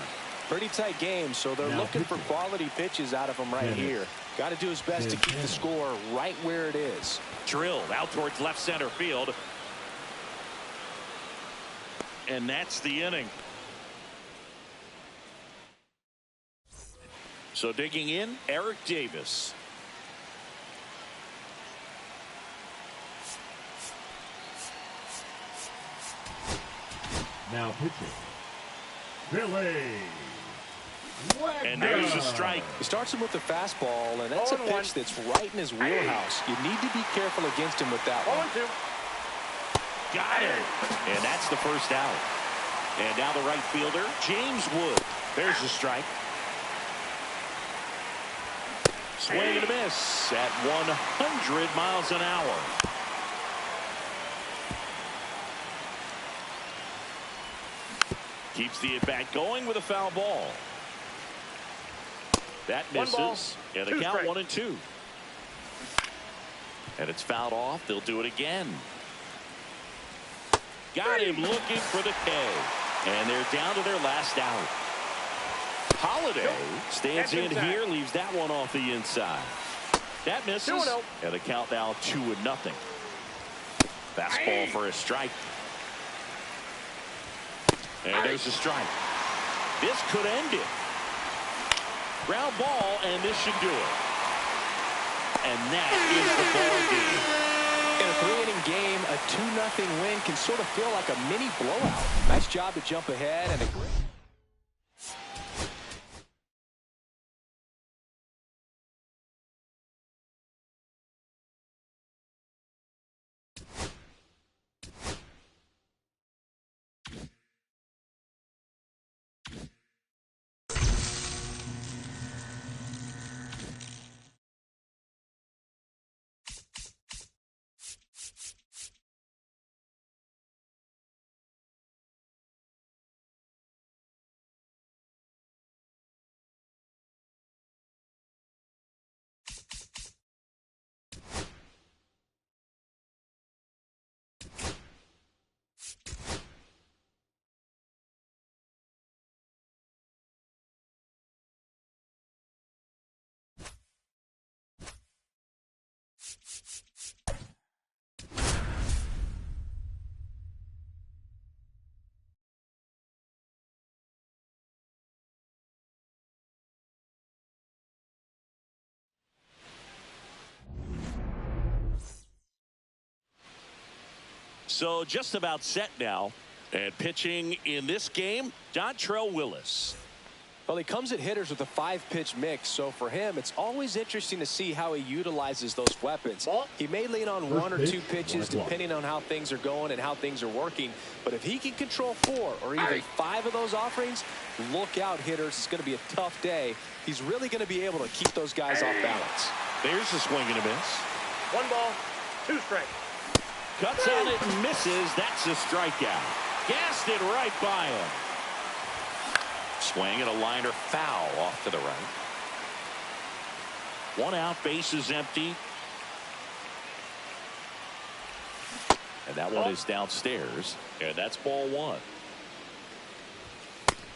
Pretty tight game, so they're looking for quality pitches out of him right here. Got to do his best to keep the score right where it is. Drilled out towards left center field. And that's the inning. So digging in, Eric Davis. Now pitching. Billy. And there's a strike. He starts him with the fastball, and that's a pitch that's right in his wheelhouse. You need to be careful against him with that one. 0-2. Got it. And that's the first out. And now the right fielder, James Wood. There's a strike. Swing and a miss at 100 miles an hour. Keeps the at-bat going with a foul ball. That misses. And the count 1-2. And it's fouled off. They'll do it again. Got him looking for the K. And they're down to their last out. Holiday stands in here, leaves that one off the inside. That misses. And the count now 2-0. Fastball for a strike. And there's a strike. This could end it. Ground ball, and this should do it. And that is the ball game. In a 3-inning game, a 2-0 win can sort of feel like a mini blowout. Nice job to jump ahead and a great. So just about set now. And pitching in this game, Dontrell Willis. Well, he comes at hitters with a 5-pitch mix, so for him, it's always interesting to see how he utilizes those weapons. He may lean on 1 or 2 pitches depending on how things are going and how things are working, but if he can control 4 or even 5 of those offerings, look out, hitters. It's going to be a tough day. He's really going to be able to keep those guys off balance. There's a swing and a miss. 1 ball, 2 strikes. Cuts on it and misses. That's a strikeout. Gassed it right by him. Swing and a liner foul off to the right. 1 out, base is empty. And that one is downstairs. And that's ball 1.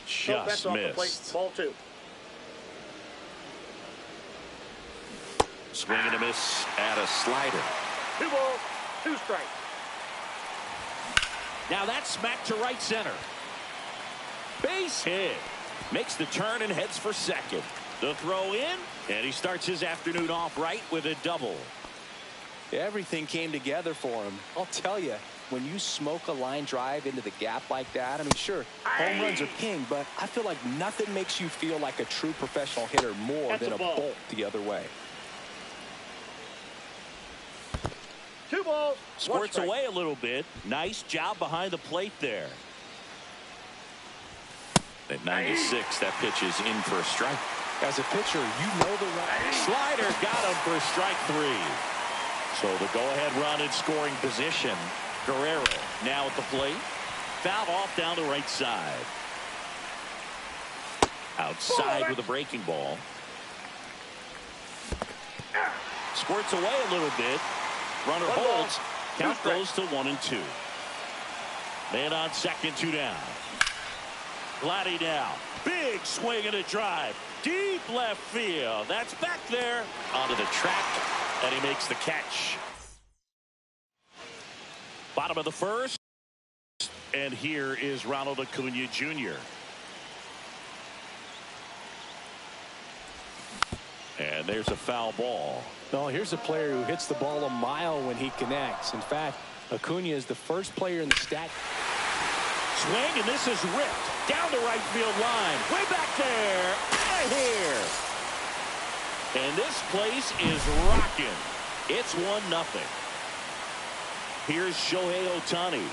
Just missed. Ball 2. Swing and a miss at a slider. 2 balls, 2 strikes. Now that's smacked to right center. Base hit. Makes the turn and heads for second. The throw in, and he starts his afternoon off right with a double. Everything came together for him. I'll tell you, when you smoke a line drive into the gap like that, I mean, sure, home runs are king, but I feel like nothing makes you feel like a true professional hitter more than a bolt the other way. 2 balls. Squirts away a little bit. Nice job behind the plate there. At 96, that pitch is in for a strike. As a pitcher, you know the right. Slider got him for strike 3. So the go-ahead run in scoring position. Guerrero now at the plate. Fouled off down the right side. Outside with a breaking ball. Squirts away a little bit. Runner holds. Count goes to 1-2. Man on second, 2 down. Vladdy now. Big swing and a drive. Deep left field. That's back there onto the track, and he makes the catch. Bottom of the first, and here is Ronald Acuna Jr. And there's a foul ball. No, here's a player who hits the ball a mile when he connects. In fact, Acuna is the first player in the stat. Swing, and this is ripped down the right field line. Way back there. Out of here. And this place is rocking. It's 1-0. Here's Shohei Ohtani.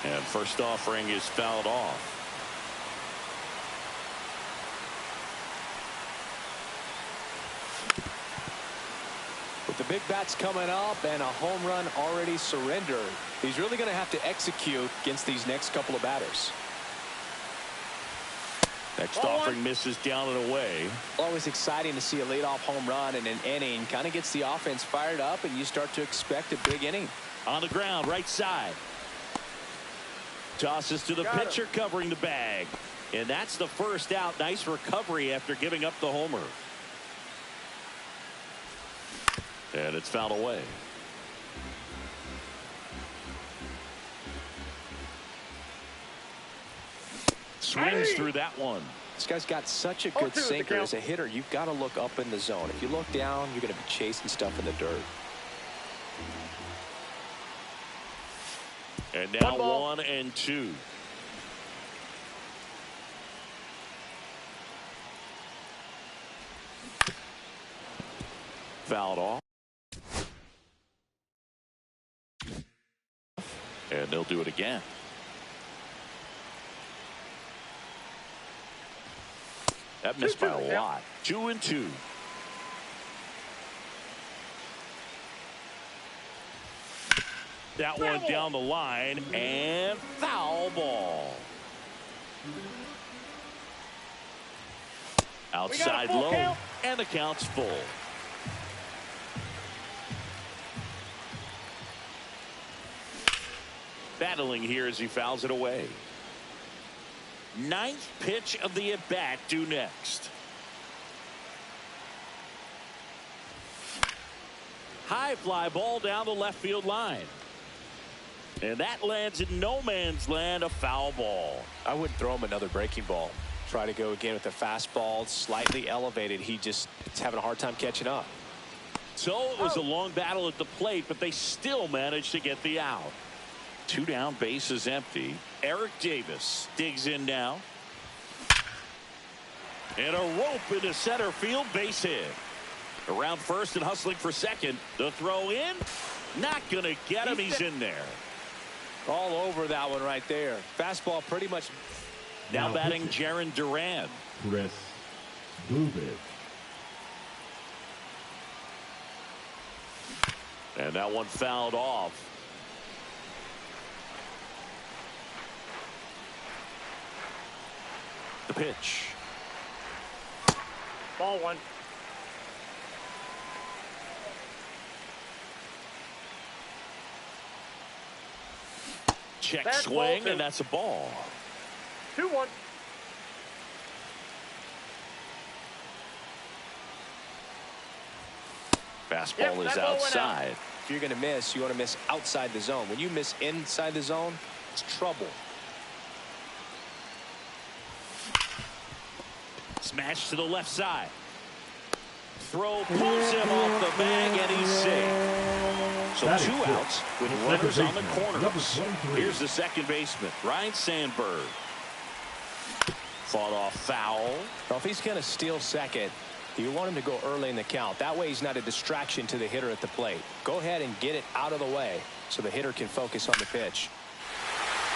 And first offering is fouled off. With the big bats coming up and a home run already surrendered, he's really going to have to execute against these next couple of batters. Next offering misses down and away. Always exciting to see a leadoff home run in an inning. Kind of gets the offense fired up, and you start to expect a big inning. On the ground, right side. Tosses to the pitcher covering the bag. And that's the first out. Nice recovery after giving up the homer. And it's fouled away. Swings through that one. This guy's got such a good sinker. As a hitter, you've got to look up in the zone. If you look down, you're going to be chasing stuff in the dirt. And now 1-2. Fouled off. And they'll do it again. That missed by a lot. 2-2. That one down the line, and foul ball. Outside low, and the count's full. Battling here as he fouls it away. Ninth pitch of the at-bat due next. High fly ball down the left field line. And that lands in no man's land, a foul ball. I wouldn't throw him another breaking ball. Try to go again with the fastball, slightly elevated. He just is having a hard time catching up. So it was a long battle at the plate, but they still managed to get the out. 2 down, bases empty. Eric Davis digs in now. And a rope into center field, base hit. Around first and hustling for second. The throw in, not going to get him. He's in there. All over that one right there. Fastball pretty much. Now batting Jarren Duran. Chris Bubich. And that one fouled off. The pitch. Ball one. Check swing, and that's a ball. 2-1. Fastball is outside. If you're going to miss, you want to miss outside the zone. When you miss inside the zone, it's trouble. Smash to the left side. Throw pulls him off the bag, and he's safe. So 2 outs with runners on the corners. Here's the second baseman, Ryan Sandberg. Fought off foul. Well, if he's going to steal second, you want him to go early in the count. That way he's not a distraction to the hitter at the plate. Go ahead and get it out of the way so the hitter can focus on the pitch.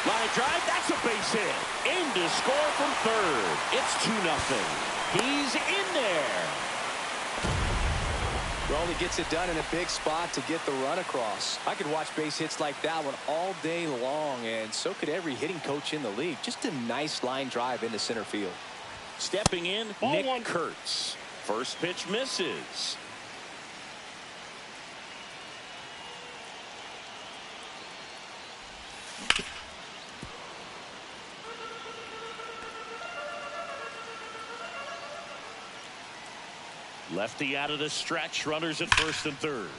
Line drive, that's a base hit. In to score from third. It's 2-0. He's in there. Well, he gets it done in a big spot to get the run across. I could watch base hits like that one all day long, and so could every hitting coach in the league. Just a nice line drive into center field. Stepping in, Nick Kurtz. First pitch misses. Lefty out of the stretch. Runners at first and third.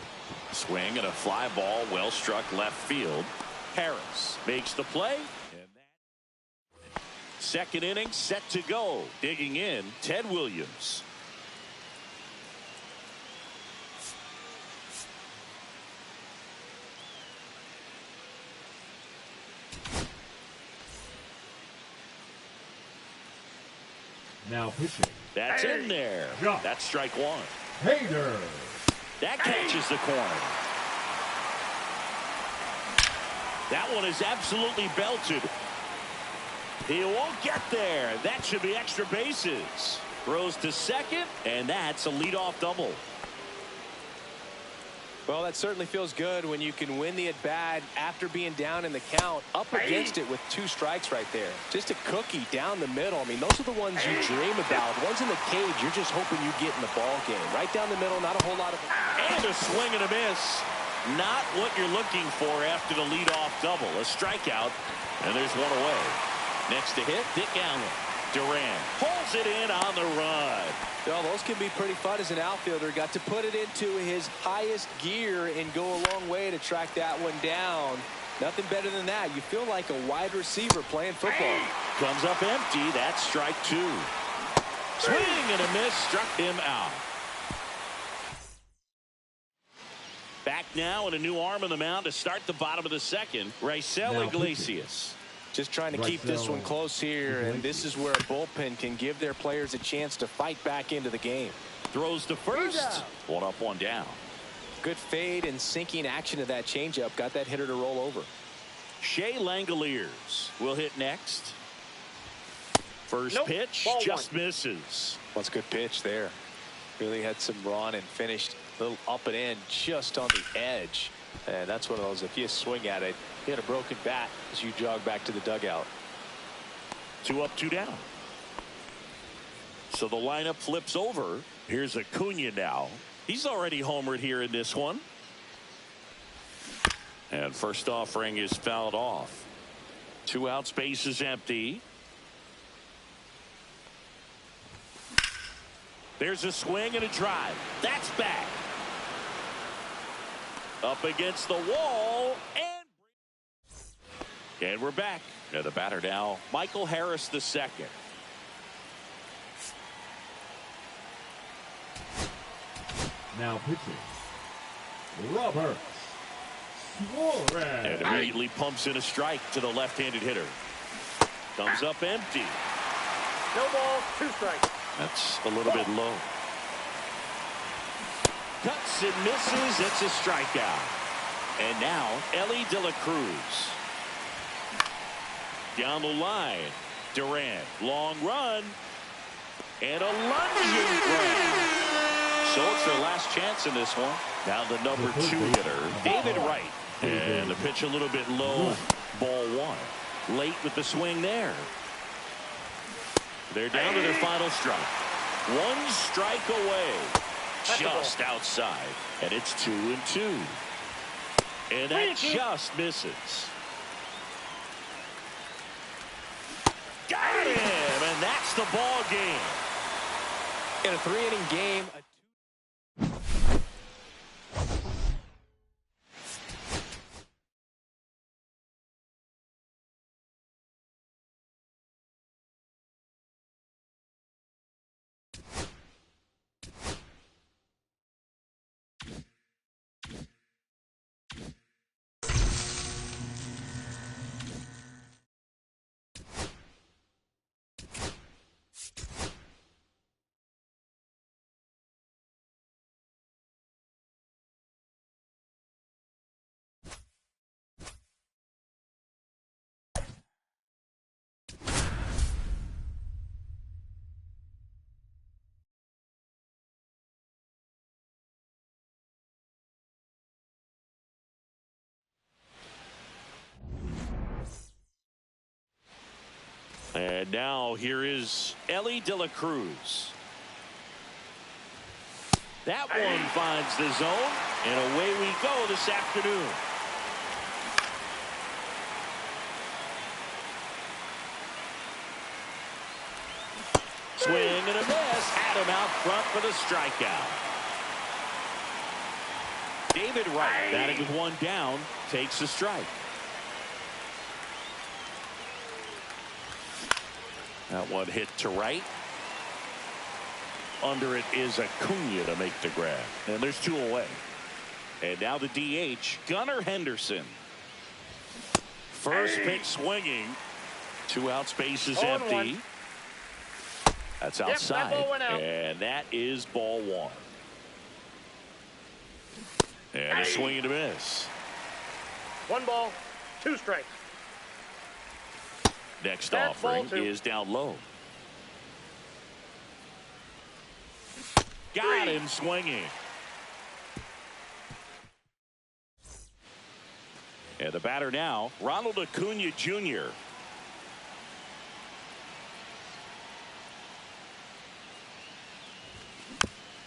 Swing and a fly ball well struck left field. Harris makes the play. And that second inning set to go. Digging in, Ted Williams. Now pitching. That's in there. Jump. That's strike one. Hader. That catches the corner. That one is absolutely belted. He won't get there. That should be extra bases. Throws to second, and that's a leadoff double. Well, that certainly feels good when you can win the at-bat after being down in the count, up against it with 2 strikes right there. Just a cookie down the middle. I mean, those are the ones you dream about. Ones in the cage, you're just hoping you get in the ball game. Right down the middle, not a whole lot of... And a swing and a miss. Not what you're looking for after the leadoff double. A strikeout, and there's one away. Next to hit, Dick Allen. Duran pulls it in on the run. Well, those can be pretty fun as an outfielder. Got to put it into his highest gear and go a long way to track that one down. Nothing better than that. You feel like a wide receiver playing football. Comes up empty. That's strike 2. Swing and a miss. Struck him out. Back now and a new arm on the mound to start the bottom of the second. Raisel Iglesias. Just trying to keep this one close here, and this is where a bullpen can give their players a chance to fight back into the game. Throws to first. One up, one down. Good fade and sinking action of that changeup. Got that hitter to roll over. Shea Langoliers will hit next. First pitch just misses. That's a good pitch there. Really had some run and finished a little up and in just on the edge. And that's one of those, if you swing at it, you had a broken bat as you jog back to the dugout. 2 up, 2 down. So the lineup flips over. Here's Acuna now. He's already homered here in this one. And first offering is fouled off. 2 out, space is empty. There's a swing and a drive. That's back. Up against the wall, and we're back. The batter now, Michael Harris the second. Now pitching. Robert Suarez. And immediately pumps in a strike to the left-handed hitter. Comes up empty. No balls, 2 strikes. That's a little bit low. Cuts and misses. It's a strikeout. And now Ellie De La Cruz. Down the line. Durant. Long run. And a lunging grab. So it's their last chance in this one. Now the number 2 hitter, David Wright. And the pitch a little bit low. Ball 1. Late with the swing there. They're down to their final strike. 1 strike away. Just outside. And it's 2-2. And that just misses. Got him. And that's the ball game. In a 3-inning game. And now here is Ellie De La Cruz. That one finds the zone, and away we go this afternoon. Swing and a miss. Out him out front for the strikeout. David Wright, batting with one down, takes a strike. That one hit to right. Under it is Acuna to make the grab. And there's two away. And now the DH, Gunnar Henderson. First pitch swinging. 2 out, spaces empty. That's outside. And that is ball 1. And a swing and a miss. 1 ball, 2 strikes. Next offering is down low. Got him swinging. And the batter now, Ronald Acuna Jr.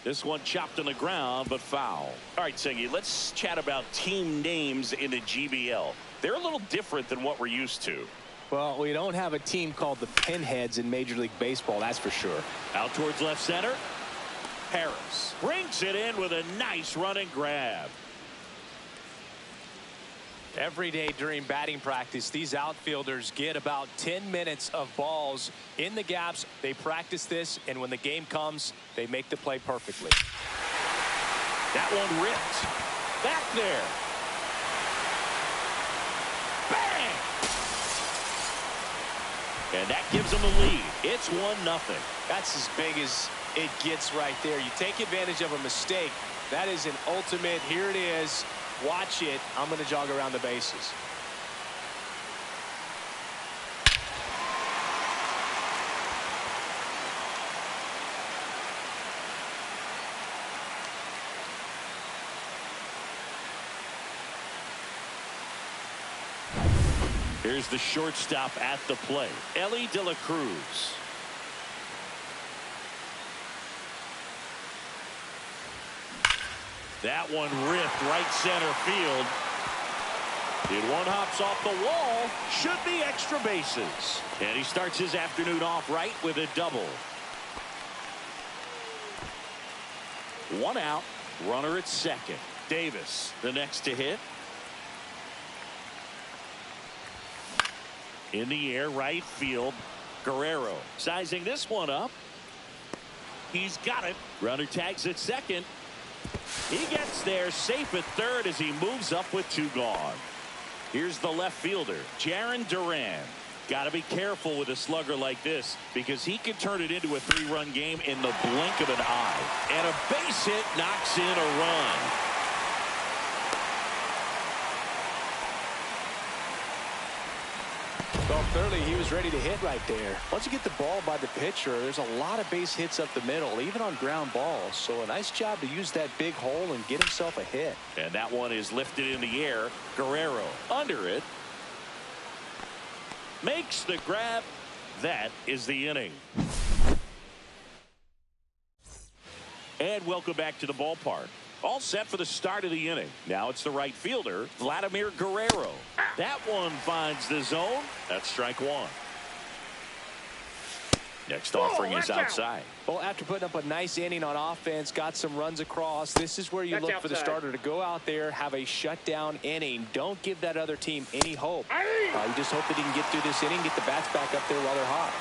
This one chopped on the ground, but foul. All right, Seggy, let's chat about team names in the GBL. They're a little different than what we're used to. Well, we don't have a team called the Pinheads in Major League Baseball, that's for sure. Out towards left center. Harris brings it in with a nice running grab. Every day during batting practice, these outfielders get about 10 minutes of balls in the gaps. They practice this, and when the game comes, they make the play perfectly. That one ripped. Back there. Bang! And that gives them a lead. It's 1-0. That's as big as it gets right there. You take advantage of a mistake. That is an ultimate, here it is. Watch it. I'm going to jog around the bases. Here's the shortstop at the plate, Ellie De La Cruz. That one ripped right center field. And one hops off the wall. Should be extra bases. And he starts his afternoon off right with a double. 1 out. Runner at second. Davis, the next to hit. In the air, right field. Guerrero sizing this one up. He's got it. Runner tags at second. He gets there safe at third as he moves up with 2 gone. Here's the left fielder, Jaron Duran. Got to be careful with a slugger like this because he can turn it into a 3-run game in the blink of an eye. And a base hit knocks in a run. Well, clearly he was ready to hit right there. Once you get the ball by the pitcher, there's a lot of base hits up the middle, even on ground balls. So a nice job to use that big hole and get himself a hit. And that one is lifted in the air. Guerrero under it. Makes the grab. That is the inning. And welcome back to the ballpark. All set for the start of the inning. Now it's the right fielder, Vladimir Guerrero. That one finds the zone. That's strike 1. Next offering is outside. Well, after putting up a nice inning on offense, got some runs across, this is where you look for the starter to go out there, have a shutdown inning. Don't give that other team any hope. You just hope that he can get through this inning, get the bats back up there while they're hot.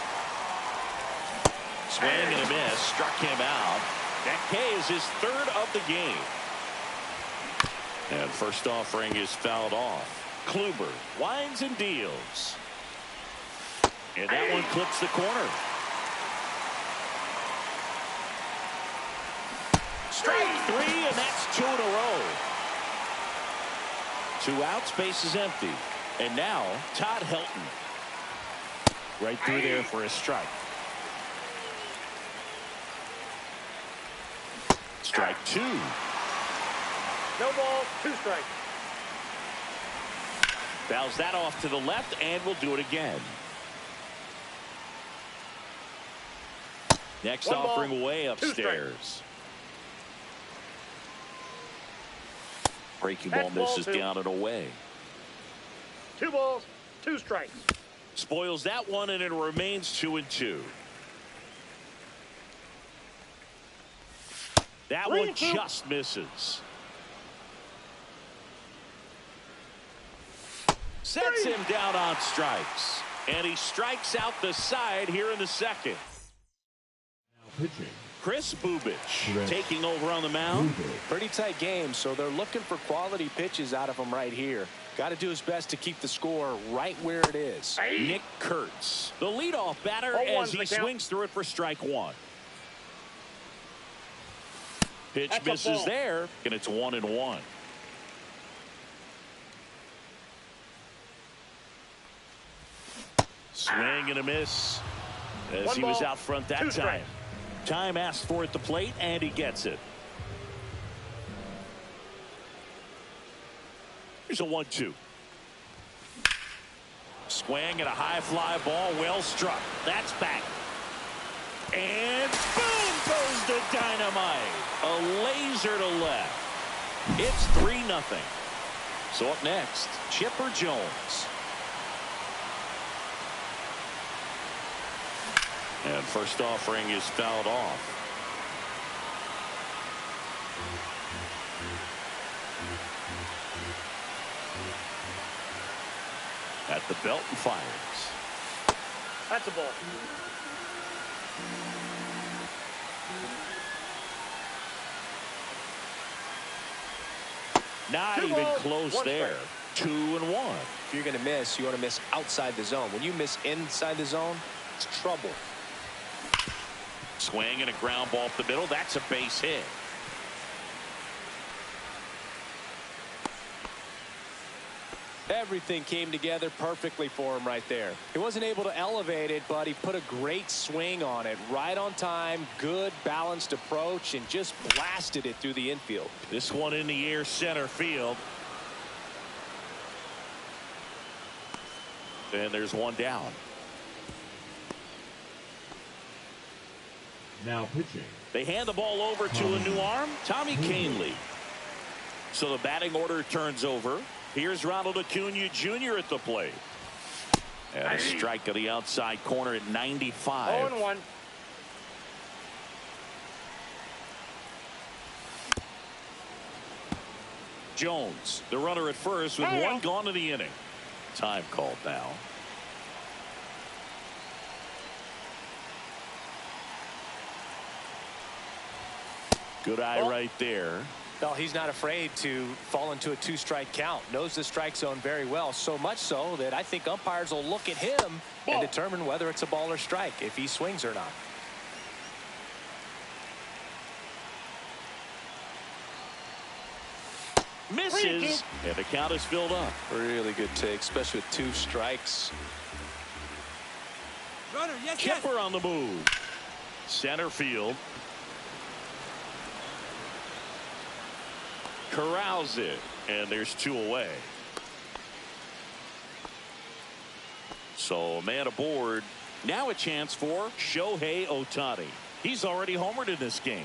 Swing and a miss. Struck him out. That K is his 3rd of the game. And first offering is fouled off. Kluber winds and deals. And that one clips the corner. Strike 3, and that's 2 in a row. 2 outs, base is empty. And now Todd Helton. Right through there for a strike. Strike 2. No balls, 2 strikes. Fouls that off to the left, and we'll do it again. Next offering way upstairs. Breaking ball misses down and away. 2 balls, 2 strikes. Spoils that one, and it remains 2-2. That one just misses. Sets him down on strikes. And he strikes out the side here in the second. Now pitching. Chris Bubich taking over on the mound. Pretty tight game, so they're looking for quality pitches out of him right here. Got to do his best to keep the score right where it is. Nick Kurtz, the leadoff batter, as he swings through it for strike one. Pitch misses there, and it's 1-1. Swing and a miss as he was out front that time. Time asked for at the plate, and he gets it. Here's a 1-2. Swing and a high fly ball, well struck. That's back. And boom goes the dynamite. A laser to left. It's 3-0. So up next, Chipper Jones. And first offering is fouled off. At the belt and fires. That's a ball. Not even close there. 2-1. If you're going to miss, you want to miss outside the zone. When you miss inside the zone, it's trouble. Swing and a ground ball up the middle. That's a base hit. Everything came together perfectly for him right there. He wasn't able to elevate it, but he put a great swing on it. Right on time, good balanced approach, and just blasted it through the infield. This one in the air, center field. And there's one down. Now pitching. They hand the ball over to a new arm, Tommy Kahnle. So the batting order turns over. Here's Ronald Acuna Jr. at the plate. And a strike of the outside corner at 95. 0-1. Jones, the runner at first with one gone in the inning. Time called now. Good eye right there. No, he's not afraid to fall into a two-strike count. Knows the strike zone very well, so much so that I think umpires will look at him and determine whether it's a ball or strike, if he swings or not. Misses, and the count is filled up. Really good take, especially with 2 strikes. Runner, yes, Kipper on the move. Center field. Corrals it, and there's 2 away. So a man aboard. Now a chance for Shohei Ohtani. He's already homered in this game.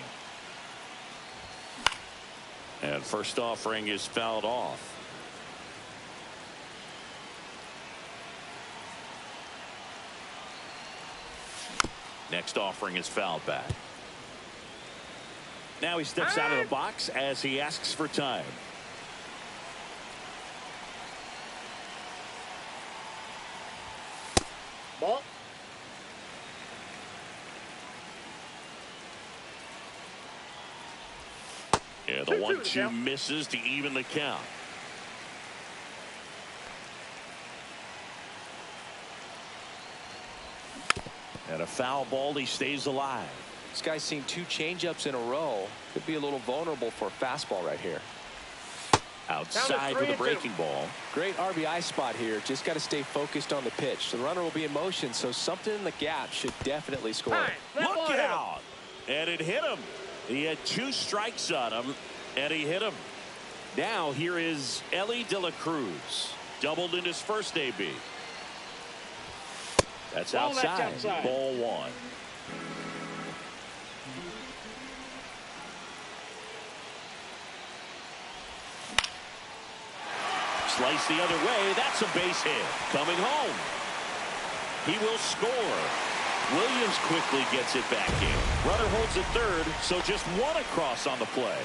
And first offering is fouled off. Next offering is fouled back. Now he steps out of the box as he asks for time. Ball. Yeah, the 1-2 misses to even the count. And a foul ball, he stays alive. This guy's seen 2 changeups in a row. Could be a little vulnerable for a fastball right here. Outside with a breaking ball. Great RBI spot here. Just got to stay focused on the pitch. The runner will be in motion, so something in the gap should definitely score. Look out! And it hit him. He had 2 strikes on him, and he hit him. Now here is Elly De La Cruz. Doubled in his first AB. That's outside. Ball 1. Slice the other way. That's a base hit. Coming home. He will score. Williams quickly gets it back in. Runner holds at third, so just one across on the play.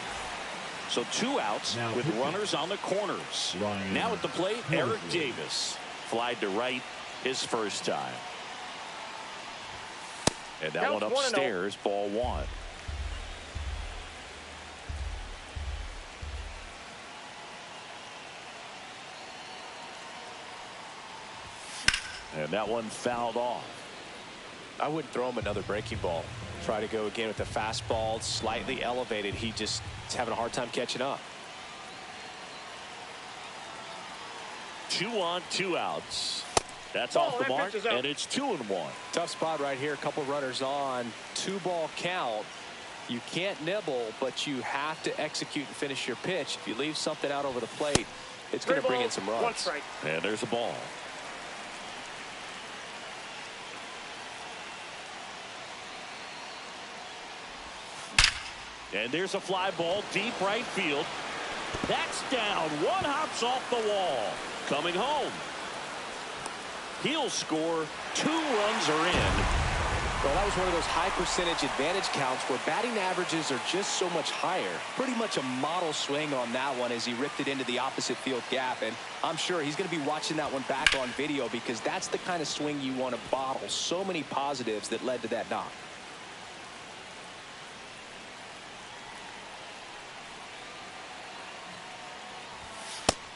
So 2 outs Now with pitching. runners on the corners. Ryan Now at the plate, Helsley. Eric Davis. Flied to right his first time. And that Counts one 1-0. upstairs, ball 1. And that one fouled off. I wouldn't throw him another breaking ball. Try to go again with the fastball, slightly elevated. He just is having a hard time catching up. 2 on, 2 outs. That's Ball, off the that mark, pitch is out. and it's 2-1. Tough spot right here. A couple runners on. 2-ball count. You can't nibble, but you have to execute and finish your pitch. If you leave something out over the plate, it's going to bring in some 1 runs. strike. And there's a ball. And there's a fly ball deep right field. That's down. One hops off the wall. Coming home. He'll score. 2 runs are in. Well, that was one of those high percentage advantage counts where batting averages are just so much higher. Pretty much a model swing on that one as he ripped it into the opposite field gap. And I'm sure he's going to be watching that one back on video because that's the kind of swing you want to bottle. So many positives that led to that knock.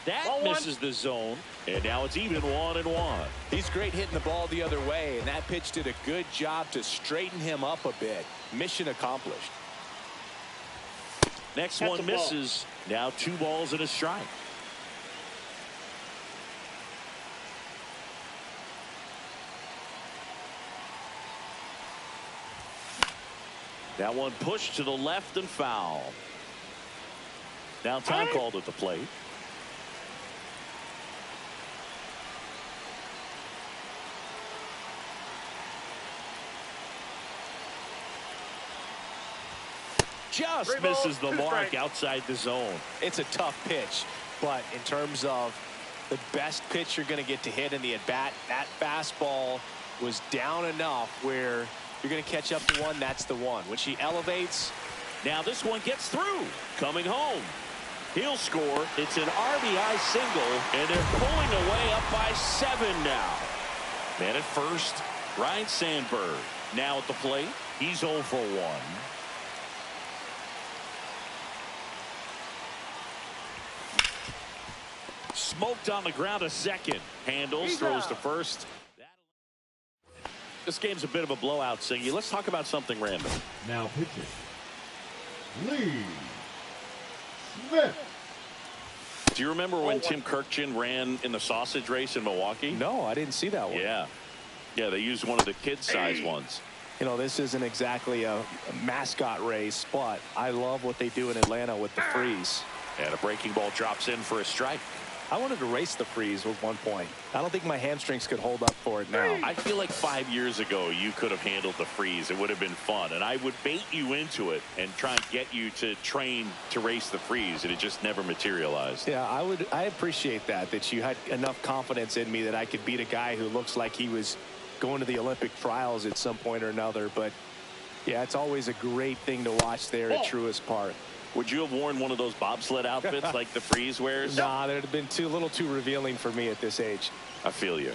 That Ball 1. misses the zone. And now it's even 1-1. He's great hitting the ball the other way, and that pitch did a good job to straighten him up a bit. Mission accomplished. Next That's one a ball. misses. Now 2 balls and a strike. That one pushed to the left and foul. Now time called at the plate. Just 3 balls, misses the 2 mark strikes. outside the zone. It's a tough pitch, but in terms of the best pitch you're going to get to hit in the at-bat, that fastball was down enough where you're going to catch up to one. That's the one. When she elevates. Now this one gets through. Coming home. He'll score. It's an RBI single, and they're pulling away up by 7 now. Man at first, Ryan Sandberg. Now at the plate, he's 0 for 1. Smoked on the ground to second. Handles, throws to first. This game's a bit of a blowout, Siggy. Let's talk about something random. Now pitching. Lee Smith. Do you remember when Tim Kirkchin ran in the sausage race in Milwaukee? No, I didn't see that one. Yeah. Yeah, they used one of the kid-size ones. You know, this isn't exactly a mascot race, but I love what they do in Atlanta with the freeze. And a breaking ball drops in for a strike. I wanted to race the freeze at one point. I don't think my hamstrings could hold up for it now. I feel like 5 years ago you could have handled the freeze. It would have been fun, and I would bait you into it and try and get you to train to race the freeze, and it just never materialized. Yeah, I appreciate that you had enough confidence in me that I could beat a guy who looks like he was going to the Olympic trials at some point or another. But yeah, it's always a great thing to watch there at Truist Park. Would you have worn one of those bobsled outfits like the freeze wears? Nah, that would have been a little too revealing for me at this age. I feel you.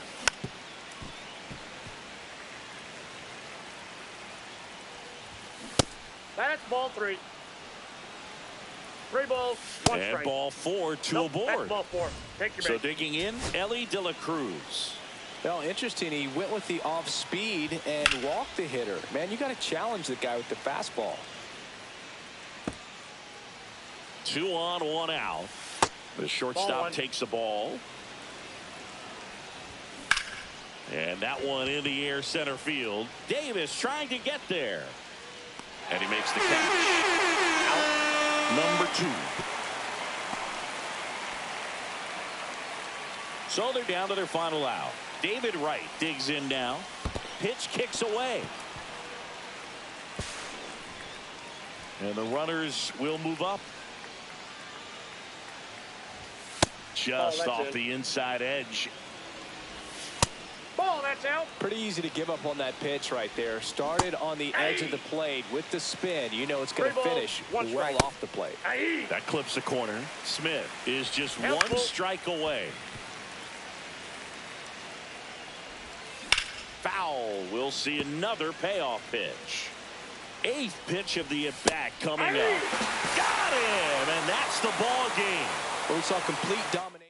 That's ball 3. 3 balls, 1 And strike. ball 4, 2 Nope, aboard. that's ball 4. Take your So base. digging in, Ellie De La Cruz. Well, interesting. He went with the off speed and walked the hitter. Man, you got to challenge the guy with the fastball. 2 on, 1 out. The Ball shortstop 1. takes the ball. And that one in the air center field. Davis trying to get there. And he makes the catch. Out number 2. So they're down to their final out. David Wright digs in now. Pitch kicks away. And the runners will move up. Just that's off it. the inside edge. Ball Ball, that's out. Pretty easy to give up on that pitch right there. Started on the edge of the plate with the spin. You know it's going to finish well off the plate. That clips the corner. Smith is just Helpful. one strike away. Foul. We'll see another payoff pitch. 8th pitch of the at-bat coming up. Got him, and that's the ball game. Well, we saw complete domination.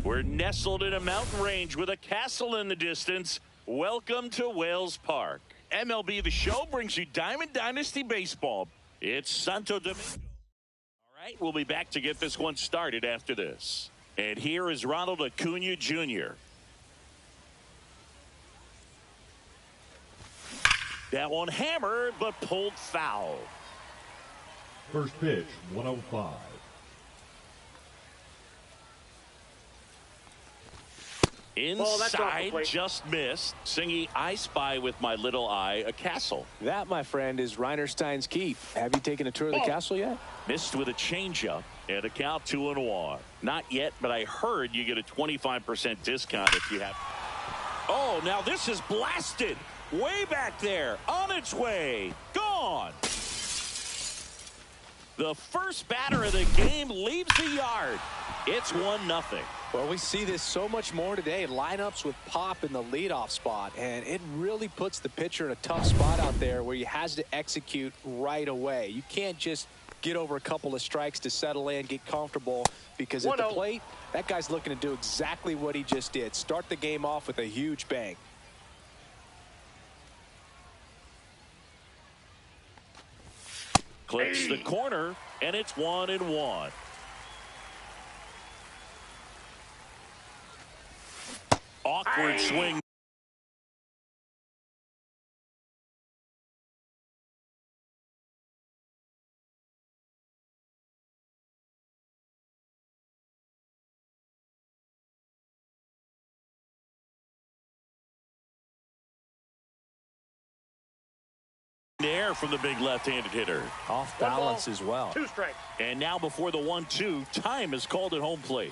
We're nestled in a mountain range with a castle in the distance. Welcome to Wales Park. MLB The Show brings you Diamond Dynasty Baseball. It's Santo Domingo. All right, we'll be back to get this one started after this. And here is Ronald Acuna Jr. That one hammered, but pulled foul. First pitch, 105. Inside, just missed. Singy, I spy with my little eye a castle. That, my friend, is Reinerstein's Keep. Have you taken a tour of the castle yet? Missed with a changeup and a count 2-1. Not yet, but I heard you get a 25% discount if you have. Oh, now this is blasted. Way back there. On its way. Gone. The first batter of the game leaves the yard. It's 1-0. Well, we see this so much more today. Lineups with pop in the leadoff spot, and it really puts the pitcher in a tough spot out there where he has to execute right away. You can't just get over a couple of strikes to settle in, get comfortable, because at the plate, that guy's looking to do exactly what he just did. Start the game off with a huge bang. Clips the corner, and it's 1-1. Awkward swing. Air from the big left-handed hitter. Off balance as well. 2 strikes. And now before the 1-2, time is called at home plate.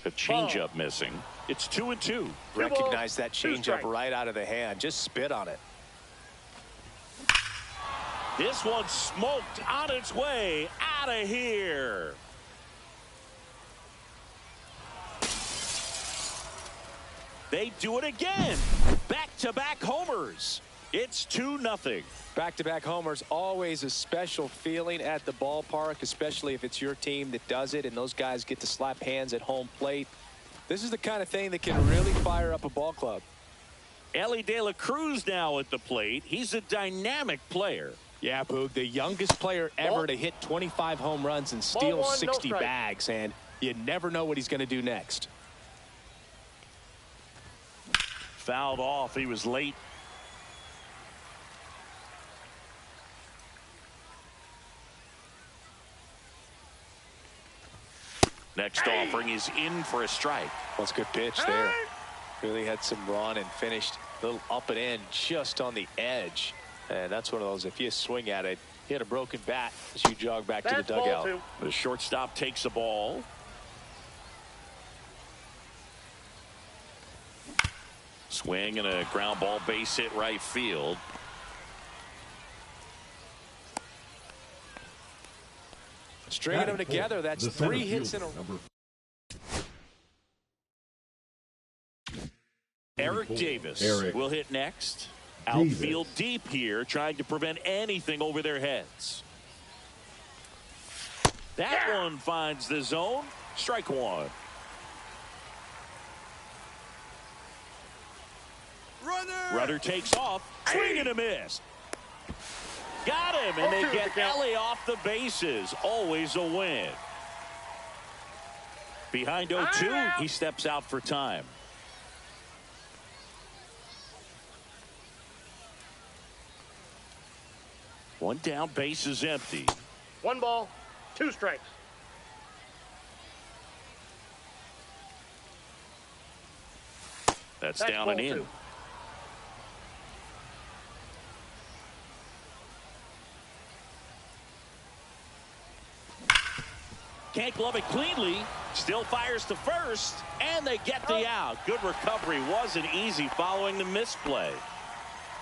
A changeup missing. It's 2-2. Recognize that changeup right out of the hand. Just spit on it. This one smoked on its way out of here. They do it again. Back-to-back homers. It's 2-0. Back-to-back homers, always a special feeling at the ballpark, especially if it's your team that does it and those guys get to slap hands at home plate. This is the kind of thing that can really fire up a ball club. Ellie De La Cruz now at the plate. He's a dynamic player. Yeah, Boog, the youngest player ever to hit 25 home runs and steal 60 bags, and you never know what he's going to do next. Fouled off. He was late. Next offering is in for a strike. Well, it's a good pitch there. Really had some run and finished a little up and in just on the edge. And that's one of those, if you swing at it, hit a broken bat as you jog back to the dugout. The shortstop takes the ball. Swing and a ground ball, base hit right field. Stringing them together, that's 3 hits in a row. Eric Davis will hit next. Outfield deep here, trying to prevent anything over their heads. That one finds the zone. Strike 1. Runner takes off. Swing and a miss. Got him, and they get Ellie off the bases. Always a win. Behind 0-2, he steps out for time. One down, base is empty. 1 ball, 2 strikes. That's down and in. 2. Can't glove it cleanly. Still fires to first, and they get the out. Good recovery. Wasn't easy following the misplay.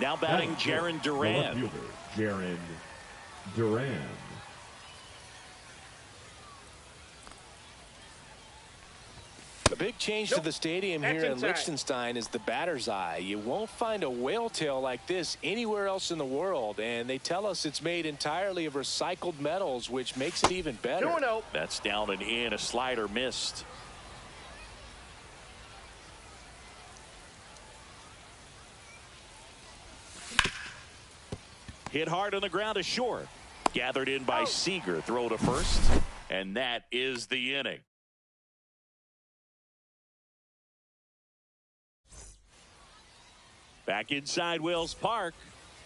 Now batting Jarren Duran. Jarren Duran. A big change to the stadium here in Liechtenstein is the batter's eye. You won't find a whale tail like this anywhere else in the world, and they tell us it's made entirely of recycled metals, which makes it even better. 2-0. That's down and in. A slider missed. Hit hard on the ground to short. Gathered in by Seager. Throw to first, and that is the inning. Back inside Wells Park,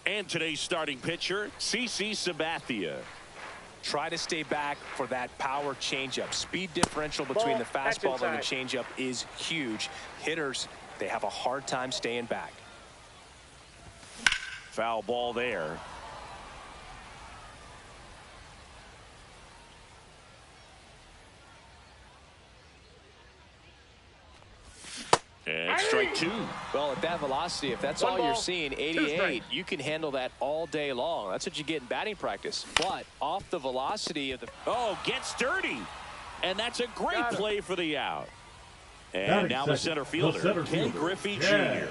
and today's starting pitcher, CC Sabathia. Try to stay back for that power changeup. Speed differential between the fastball and the changeup is huge. Hitters, they have a hard time staying back. Foul ball there. And strike two. Well, at that velocity, if that's all you're seeing, 88, you can handle that all day long. That's what you get in batting practice. But off the velocity of the... Oh, gets dirty. And that's a great play for the out. And now the center fielder, Ken Griffey Jr.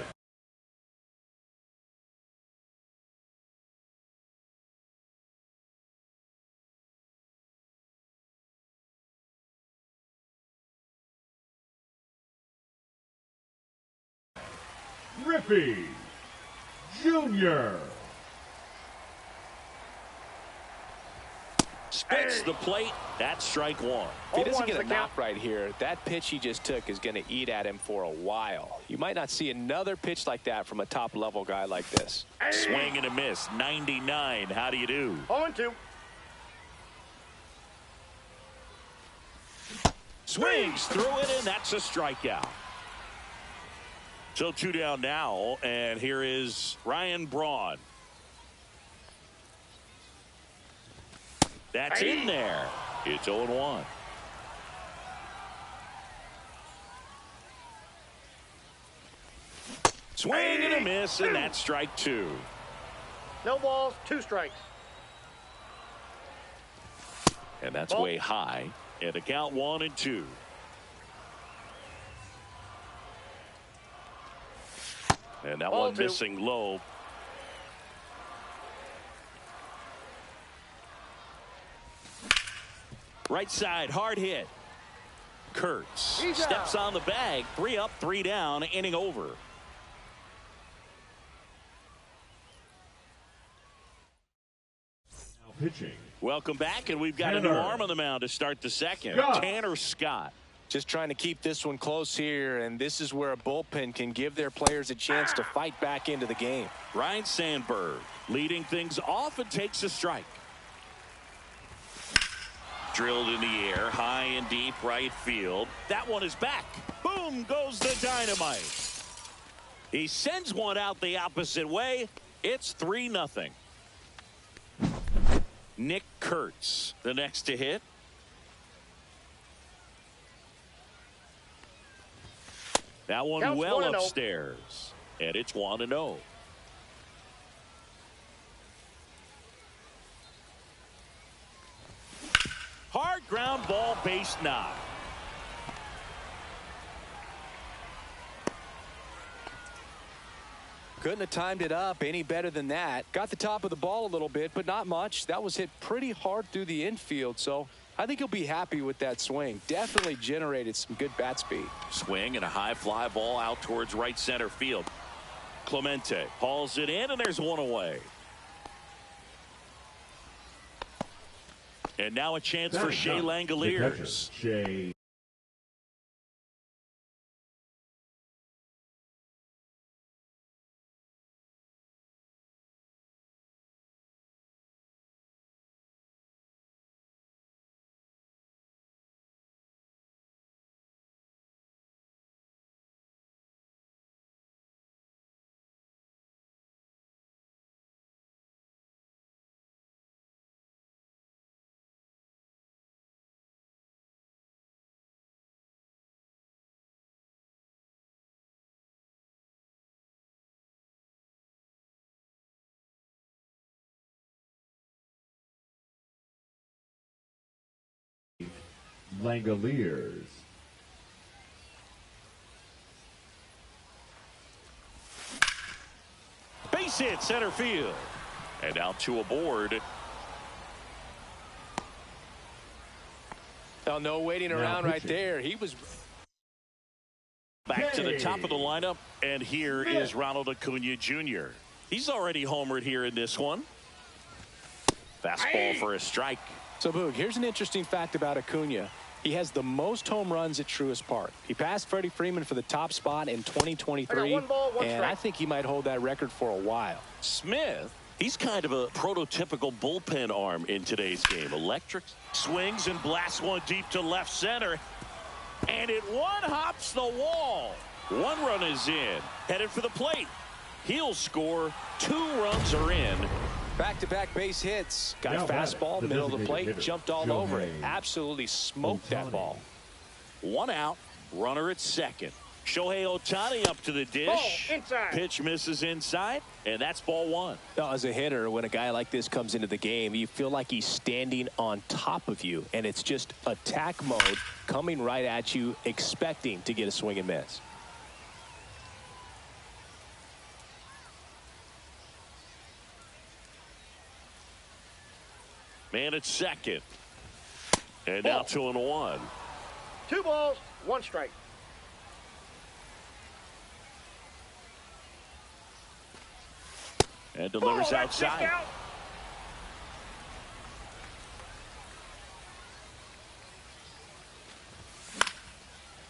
Griffey Jr. Spits the plate. That's strike one. If he doesn't get a knock right here, that pitch he just took is going to eat at him for a while. You might not see another pitch like that from a top-level guy like this. Swing and a miss. 99. How do you do? 0-2. Swings through it, and that's a strikeout. So 2 down now, and here is Ryan Braun. That's in there. It's 0-1. Swing and a miss, and that's strike two. No balls, 2 strikes. And that's way high. And the count 1-2. And that one missing low. Right side, hard hit. Kurtz steps on the bag. 3 up, 3 down, inning over. Now pitching. Welcome back, and we've got a new arm on the mound to start the second. Tanner Scott. Just trying to keep this one close here, and this is where a bullpen can give their players a chance to fight back into the game. Ryan Sandberg leading things off and takes a strike. Drilled in the air, high and deep right field. That one is back. Boom goes the dynamite. He sends one out the opposite way. It's 3-0. Nick Kurtz, the next to hit. That one Counts well 1-0. upstairs. And it's 1-0. Hard ground ball, base knock. Couldn't have timed it up any better than that. Got the top of the ball a little bit, but not much. That was hit pretty hard through the infield, so I think he'll be happy with that swing. Definitely generated some good bat speed. Swing and a high fly ball out towards right center field. Clemente hauls it in, and there's one away. And now a chance for Shea Langoliers. Shea. Langoliers. Base hit center field. And now 2 aboard. Oh, no waiting around right there. He was back to the top of the lineup. And here is Ronald Acuna Jr. He's already homered here in this one. Fastball for a strike. So, Boog, here's an interesting fact about Acuna. He has the most home runs at Truist Park. He passed Freddie Freeman for the top spot in 2023. I got 1 ball, 1 and strike. I think he might hold that record for a while. Smith He's kind of a prototypical bullpen arm in today's game. Electric swings and blasts one deep to left center. And it one-hops the wall. One run is in. Headed for the plate. He'll score. 2 runs are in. Back-to-back base hits. Got a fastball, middle of the plate, jumped all over it. Absolutely smoked that ball. 1 out. Runner at second. Shohei Ohtani up to the dish. Pitch misses inside, and that's ball 1. Now, as a hitter, when a guy like this comes into the game, you feel like he's standing on top of you, and it's just attack mode coming right at you, expecting to get a swing and miss. Man at second. And now 2-1. 2 balls, 1 strike. And delivers outside.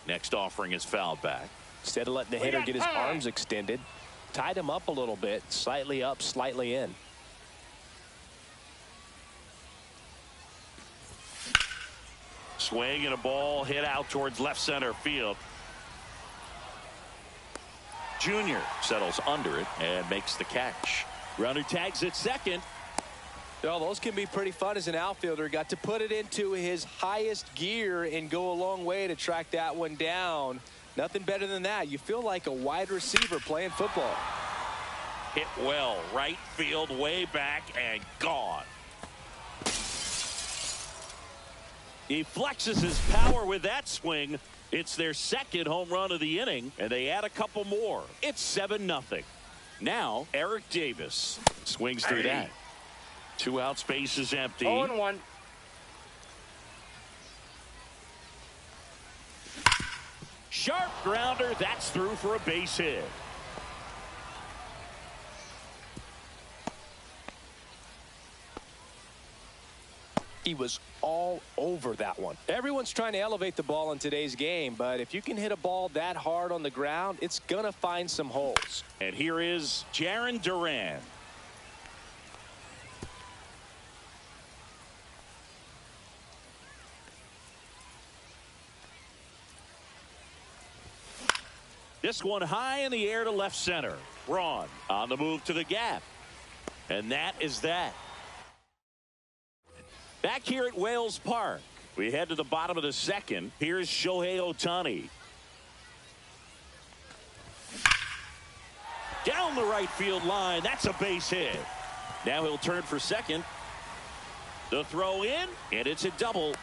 Next offering is fouled back. Instead of letting the hitter get his arms extended, tied him up a little bit, slightly up, slightly in. Swing and a ball hit out towards left center field. Junior settles under it and makes the catch. Runner tags at second. Well, those can be pretty fun as an outfielder. Got to put it into his highest gear and go a long way to track that one down. Nothing better than that. You feel like a wide receiver playing football. Hit well, right field, way back, and gone. He flexes his power with that swing. It's their second home run of the inning, and they add a couple more. It's 7-0. Now, Eric Davis swings through that. 2 out, space is empty. 0-1. Sharp grounder. That's through for a base hit. He was all over that one. Everyone's trying to elevate the ball in today's game, but if you can hit a ball that hard on the ground, it's going to find some holes. And here is Jarren Duran. This one high in the air to left center. Braun on the move to the gap. And that is that. Back here at Wales Park, we head to the bottom of the second. Here's Shohei Ohtani. Down the right field line. That's a base hit. Now he'll turn for second. The throw in, and it's a double.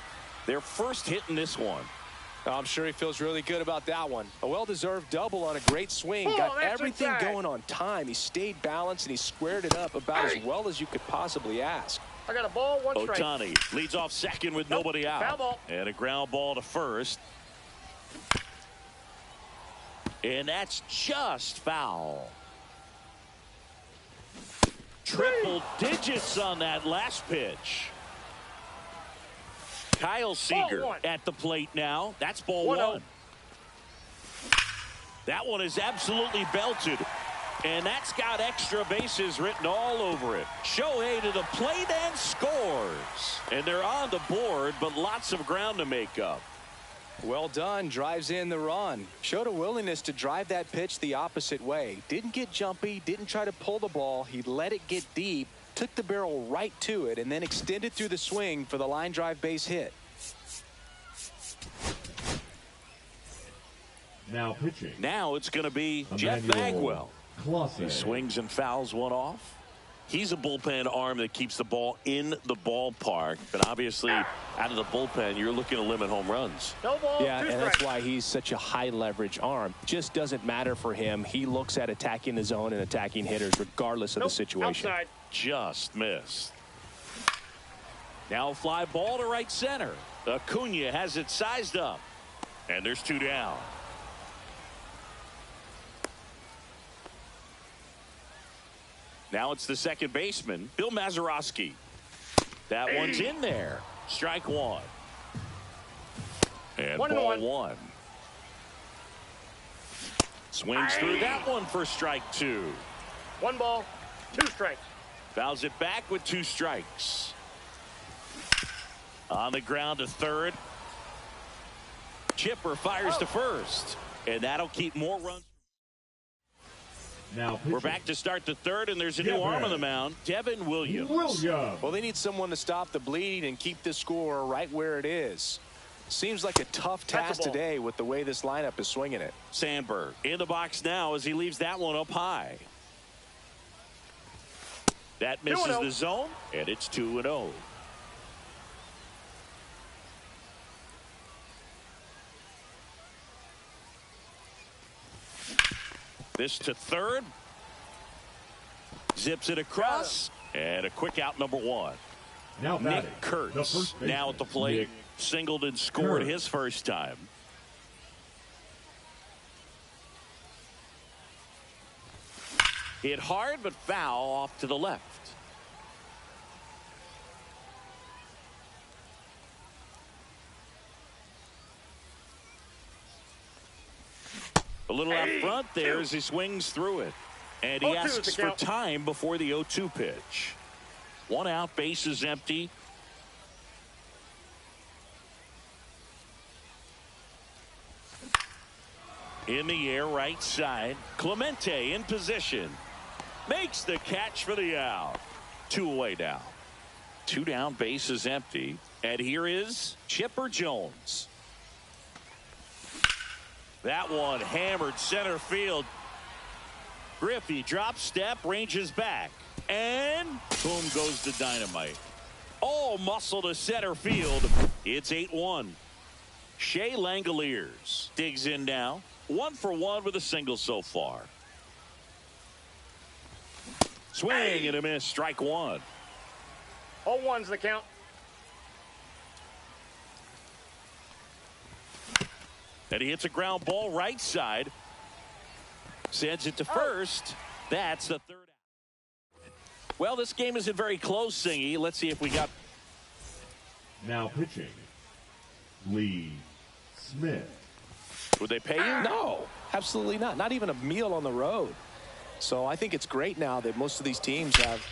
Their first hit in this one. I'm sure he feels really good about that one. A well-deserved double on a great swing. Got everything going on time. He stayed balanced, and he squared it up about as well as you could possibly ask. I got a ball, 1 strike. Ohtani leads off second with nobody out. Foul ball. And a ground ball to first. And that's just foul. Triple digits on that last pitch. Kyle Seager at the plate now. That's ball 1. That one is absolutely belted. And that's got extra bases written all over it. Shohei to the plate and scores. And they're on the board, but lots of ground to make up. Well done. Drives in the run. Showed a willingness to drive that pitch the opposite way. Didn't get jumpy. Didn't try to pull the ball. He let it get deep. Took the barrel right to it and then extended through the swing for the line drive base hit. Now pitching. Now it's going to be Jeff Bagwell. He swings and fouls one off. He's a bullpen arm that keeps the ball in the ballpark. But obviously, out of the bullpen, you're looking to limit home runs. No ball, yeah, and that's why he's such a high leverage arm. Just doesn't matter for him. He looks at attacking the zone and attacking hitters regardless of the situation. Outside. Just missed. Now a fly ball to right center. Acuna has it sized up. And there's 2 down. Now it's the second baseman, Bill Mazeroski. That one's in there. Strike 1. And ball 1. Swings through that one for strike 2. 1 ball, 2 strikes. Fouls it back with 2 strikes. On the ground to third. Chipper fires to first. And that'll keep more runs. Now we're back to start the third, and there's a new arm on the mound, Devin Williams. Well, they need someone to stop the bleed and keep the score right where it is. Seems like a tough task today with the way this lineup is swinging it. Sandberg in the box now as he leaves that one up high. That misses the zone, and it's 2-0. This to third. Zips it across. And a quick out, number 1. Now Nick Kurtz now at the plate. Singled and scored his first time. Hit hard, but foul off to the left. A little out front there as he swings through it. And he asks for time before the 0-2 pitch. 1 out, base is empty. In the air, right side. Clemente in position. Makes the catch for the out. 2 away now. 2 down, base is empty. And here is Chipper Jones. That one hammered center field. Griffey drops step, ranges back. And boom goes the dynamite. Oh, muscle to center field. It's 8-1. Shea Langoliers digs in now. 1 for 1 with a single so far. Swing and a miss. Strike 1. 0-1's the count. And he hits a ground ball right side. Sends it to first. That's the 3rd out. Well, this game isn't very close, Singy. Let's see if we got. Now pitching, Lee Smith. Would they pay you? No, absolutely not. Not even a meal on the road. So I think it's great now that most of these teams have.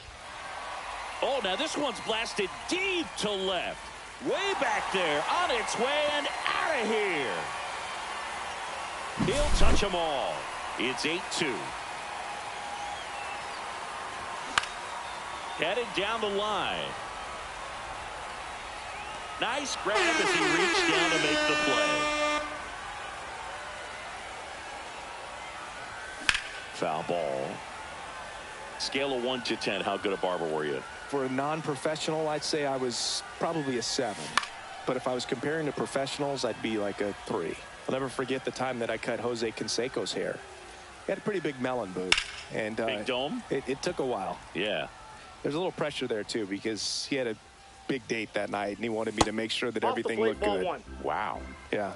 Oh, now this one's blasted deep to left. Way back there. On its way and out of here. He'll touch them all. It's 8-2. Headed down the line. Nice grab as he reached down to make the play. Foul ball. Scale of 1 to 10, how good a barber were you? For a non-professional, I'd say I was probably a 7. But if I was comparing to professionals, I'd be like a 3. I'll never forget the time that I cut Jose Canseco's hair. He had a pretty big melon boot. And big dome? It took a while. Yeah. There's a little pressure there, too, because he had a big date that night, and he wanted me to make sure that everything looked good. Wow. Yeah.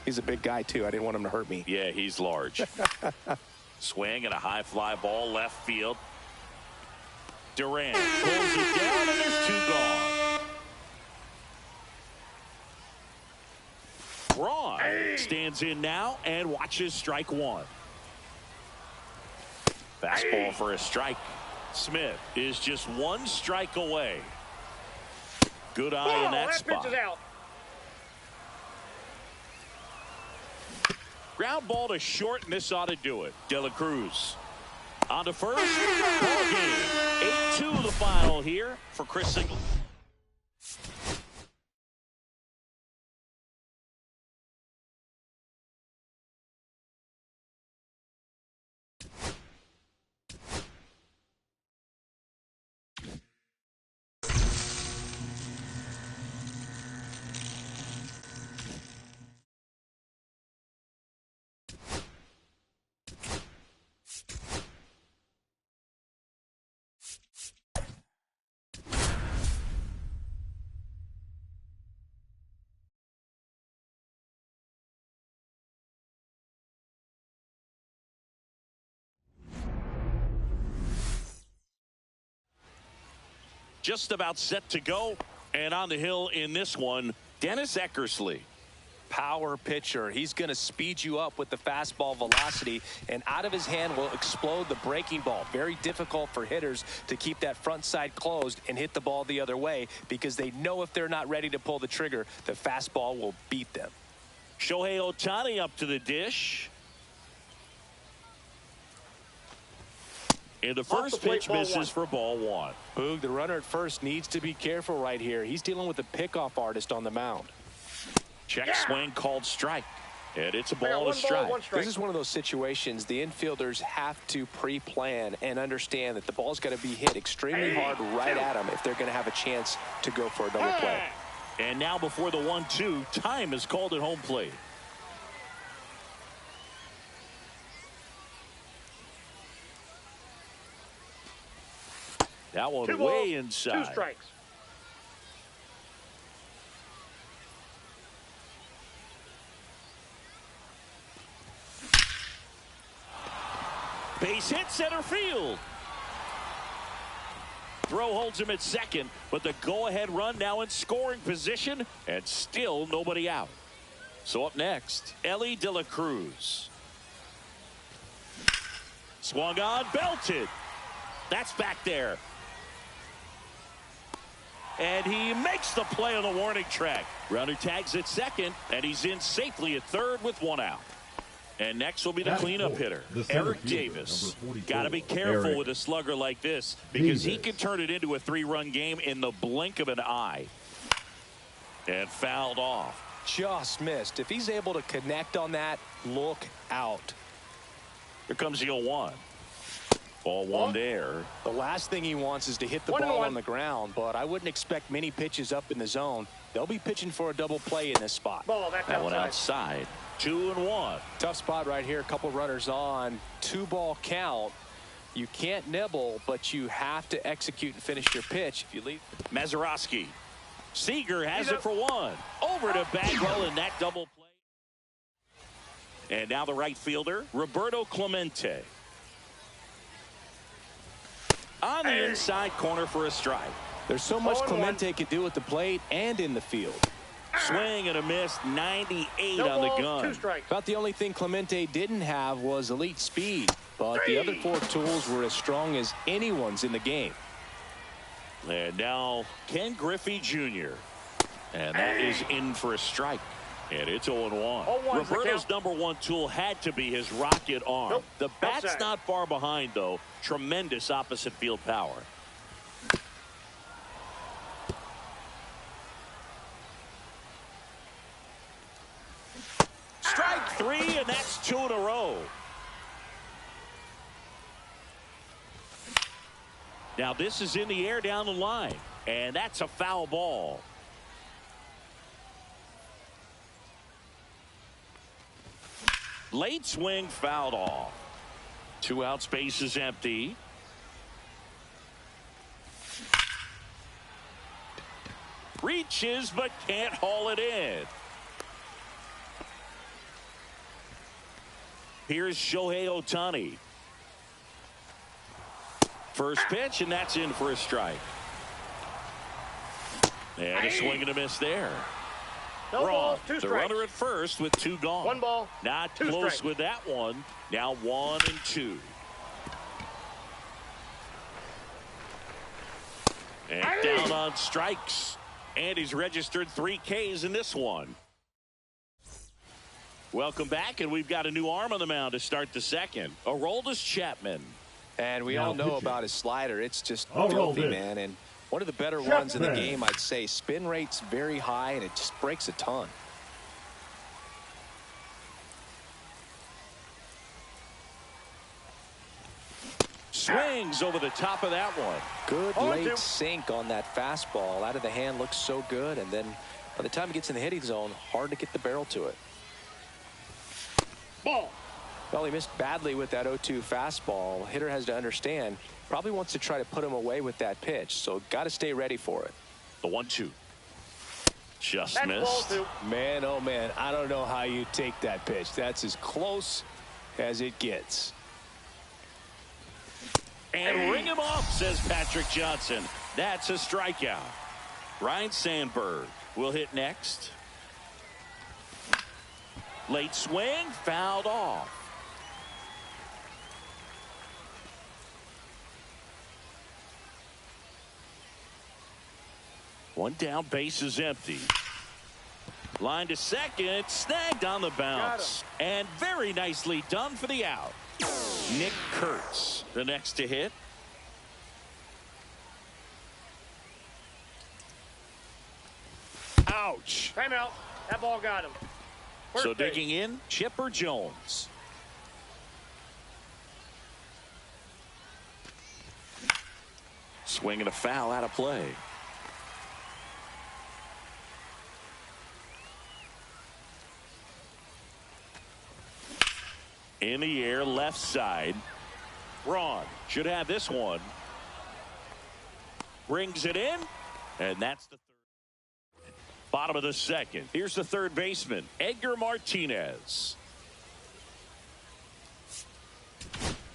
He's a big guy, too. I didn't want him to hurt me. Yeah, he's large. Swing and a high fly ball left field. Durant pulls it down, and there's 2 gone. Braun stands in now and watches strike 1. Fastball for a strike. Smith is just 1 strike away. Good eye in that spot. Pitch is out. Ground ball to short, and this ought to do it. De La Cruz on to first. Ball game. 8-2 the final here for Chris Singleton. Just about set to go, and on the hill in this one, Dennis Eckersley. power pitcher. He's going to speed you up with the fastball velocity, and out of his hand will explode the breaking ball. Very difficult for hitters to keep that front side closed and hit the ball the other way, because they know if they're not ready to pull the trigger, the fastball will beat them. Shohei Ohtani up to the dish. And the first pitch misses for ball one. Boog, the runner at first needs to be careful right here. He's dealing with a pickoff artist on the mound. Check swing called strike. And it's a ball and a strike. This is one of those situations the infielders have to pre-plan and understand that the ball's got to be hit extremely hard right at them if they're going to have a chance to go for a double play. And now before the 1-2, time is called at home plate. That one way inside. 2 strikes. Base hit center field. Throw holds him at second, but the go-ahead run now in scoring position, and still nobody out. So up next, Elly De La Cruz. Swung on, belted. That's back there. And he makes the play on the warning track. Runner tags at second, and he's in safely at third with 1 out. And next will be the cleanup hitter, Eric Davis. Got to be careful with a slugger like this, because he can turn it into a 3-run game in the blink of an eye. And fouled off. Just missed. If he's able to connect on that, look out. Here comes the 0-1. Ball one there. The last thing he wants is to hit the ball on the ground, but I wouldn't expect many pitches up in the zone. They'll be pitching for a double play in this spot. That one outside. 2-1. Tough spot right here. A couple runners on. 2-ball count. You can't nibble, but you have to execute and finish your pitch if you leave. Mazeroski. Seager has it for 1. Over to Bagwell in that double play. And now the right fielder, Roberto Clemente. On the inside corner for a strike. There's so much Clemente can do at the plate and in the field. Swing and a miss, 98 on the gun. 2 strikes. About the only thing Clemente didn't have was elite speed, but the other 4 tools were as strong as anyone's in the game. And now Ken Griffey Jr. And that is in for a strike. And it's 0-1. Roberto's #1 tool had to be his rocket arm. The bat's not far behind, though. Tremendous opposite field power. Strike 3, and that's 2 in a row. Now this is in the air down the line, and that's a foul ball. Late swing fouled off. 2 out, space is empty. Reaches but can't haul it in. Here's Shohei Ohtani. First pitch, and that's in for a strike. And a swing and a miss there. Wrong. The runner at first with 2 gone. 1 ball. Not close with that one. Now 1 and 2. And down on strikes. And he's registered 3 Ks in this one. Welcome back, and we've got a new arm on the mound to start the second. Aroldis Chapman. And we all know about his slider. It's just filthy, man. And one of the better ones in the game, I'd say. Spin rate's very high, and it just breaks a ton. Swings over the top of that one. Good late sink on that fastball. Out of the hand looks so good, and then by the time it gets in the hitting zone, hard to get the barrel to it. Ball. Well, he missed badly with that 0-2 fastball. Hitter has to understand, probably wants to try to put him away with that pitch, so got to stay ready for it. The 1-2. Just missed. Man, oh man, I don't know how you take that pitch. That's as close as it gets. And ring him off, says Patrick Johnson. That's a strikeout. Ryan Sandberg will hit next. Late swing, fouled off. One down, base is empty. Line to second, snagged on the bounce. And very nicely done for the out. Nick Kurtz, the next to hit. Ouch. Timeout. That ball got him. So digging in, Chipper Jones. Swinging a foul out of play. In the air, left side. Braun should have this one. Brings it in, and that's the third. Bottom of the second. Here's the third baseman, Edgar Martinez.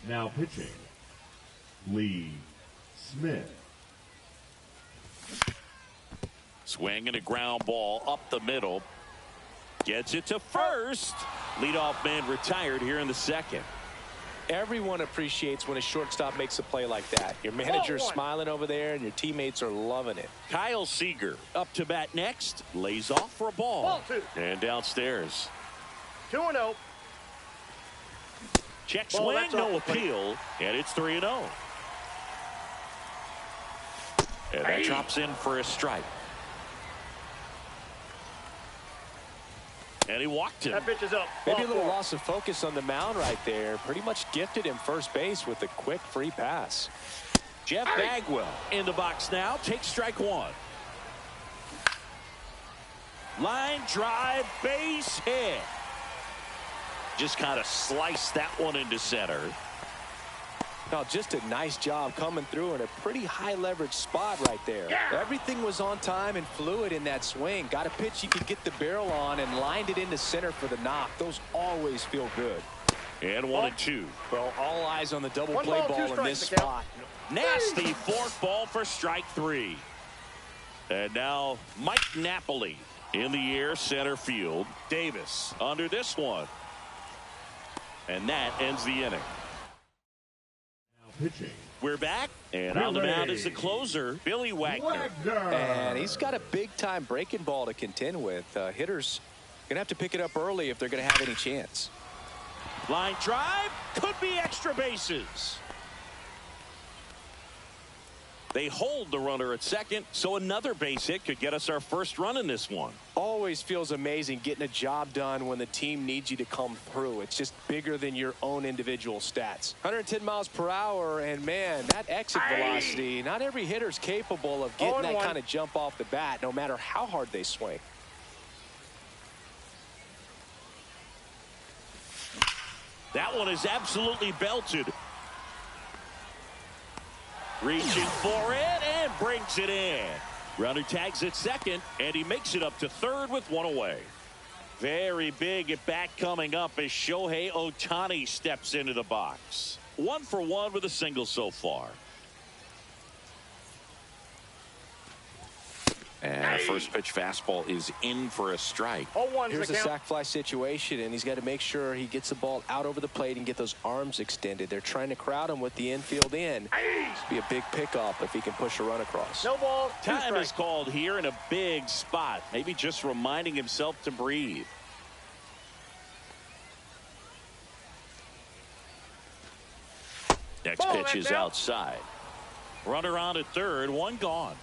Now pitching, Lee Smith. Swinging a ground ball up the middle. Gets it to first. Leadoff man retired here in the second. Everyone appreciates when a shortstop makes a play like that. Your manager's smiling over there, and your teammates are loving it. Kyle Seager up to bat next. Lays off for a ball. Ball two. And downstairs. 2-0. Check Ball, swing, that's no off the plate. appeal. And it's 3-0. And that drops in for a strike. And he walked him. That pitch is up. Maybe a Ball little four. loss of focus on the mound right there. Pretty much gifted him first base with a quick free pass. Jeff Bagwell in the box now. Takes strike one. Line drive, base hit. Just kind of sliced that one into center. Now, just a nice job coming through in a pretty high leverage spot right there. Yeah. Everything was on time and fluid in that swing. Got a pitch you could get the barrel on and lined it into center for the knock. Those always feel good. And 1-2. Well, all eyes on the double One play ball, two ball in this strikes, spot. Nasty fork ball for strike three. And now Mike Napoli in the air, center field. Davis under this one. And that ends the inning. Pitching, We're back, and on the mound is the closer, Billy Wagner. And he's got a big-time breaking ball to contend with. Hitters going to have to pick it up early if they're going to have any chance. Line drive, could be extra bases. They hold the runner at second, so another base hit could get us our first run in this one. Always feels amazing getting a job done when the team needs you to come through. It's just bigger than your own individual stats. 110 miles per hour, and man, that exit velocity, not every hitter's capable of getting that kind of jump off the bat, no matter how hard they swing. That one is absolutely belted. Reaching for it and brings it in. Runner tags at second, and he makes it up to third with one away. Very big at bat coming up as Shohei Ohtani steps into the box. 1 for 1 with a single so far. And first pitch fastball is in for a strike. 0-1's Here's the a count. sac fly situation, and he's got to make sure he gets the ball out over the plate and get those arms extended. They're trying to crowd him with the infield in. This be a big pickup if he can push a run across. No balls, two Time strikes. is called here in a big spot. Maybe just reminding himself to breathe. Next Ball, pitch that's is out. outside. Runner on at third, one gone.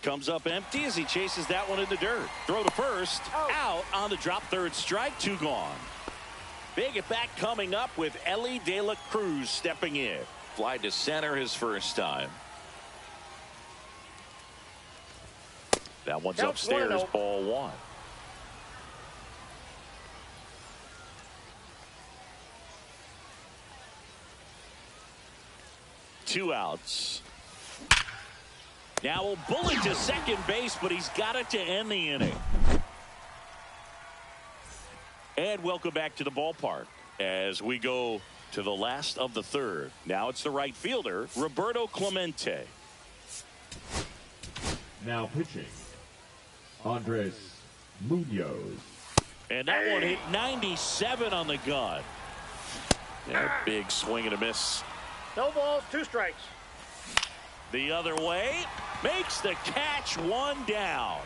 Comes up empty as he chases that one in the dirt. Throw to first. Out on the drop, third strike, 2 gone. Big at bat coming up with Ellie De La Cruz stepping in. Fly to center his first time. That one's Counts upstairs, 1-0. ball 1. Two outs. Now a bullet to second base, but he's got it to end the inning. And welcome back to the ballpark as we go to the last of the third. Now it's the right fielder, Roberto Clemente. Now pitching, Andres Munoz. And that one hit 97 on the gun. Yeah, big swing and a miss. No balls, 2 strikes. The other way, makes the catch, 1 down.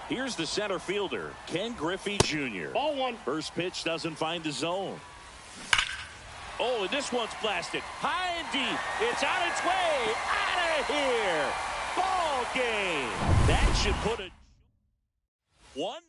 Here's the center fielder, Ken Griffey Jr. Ball 1. First pitch doesn't find the zone. Oh, and this one's blasted. High and deep. It's on its way. Out of here. Ball game. That should put it 1.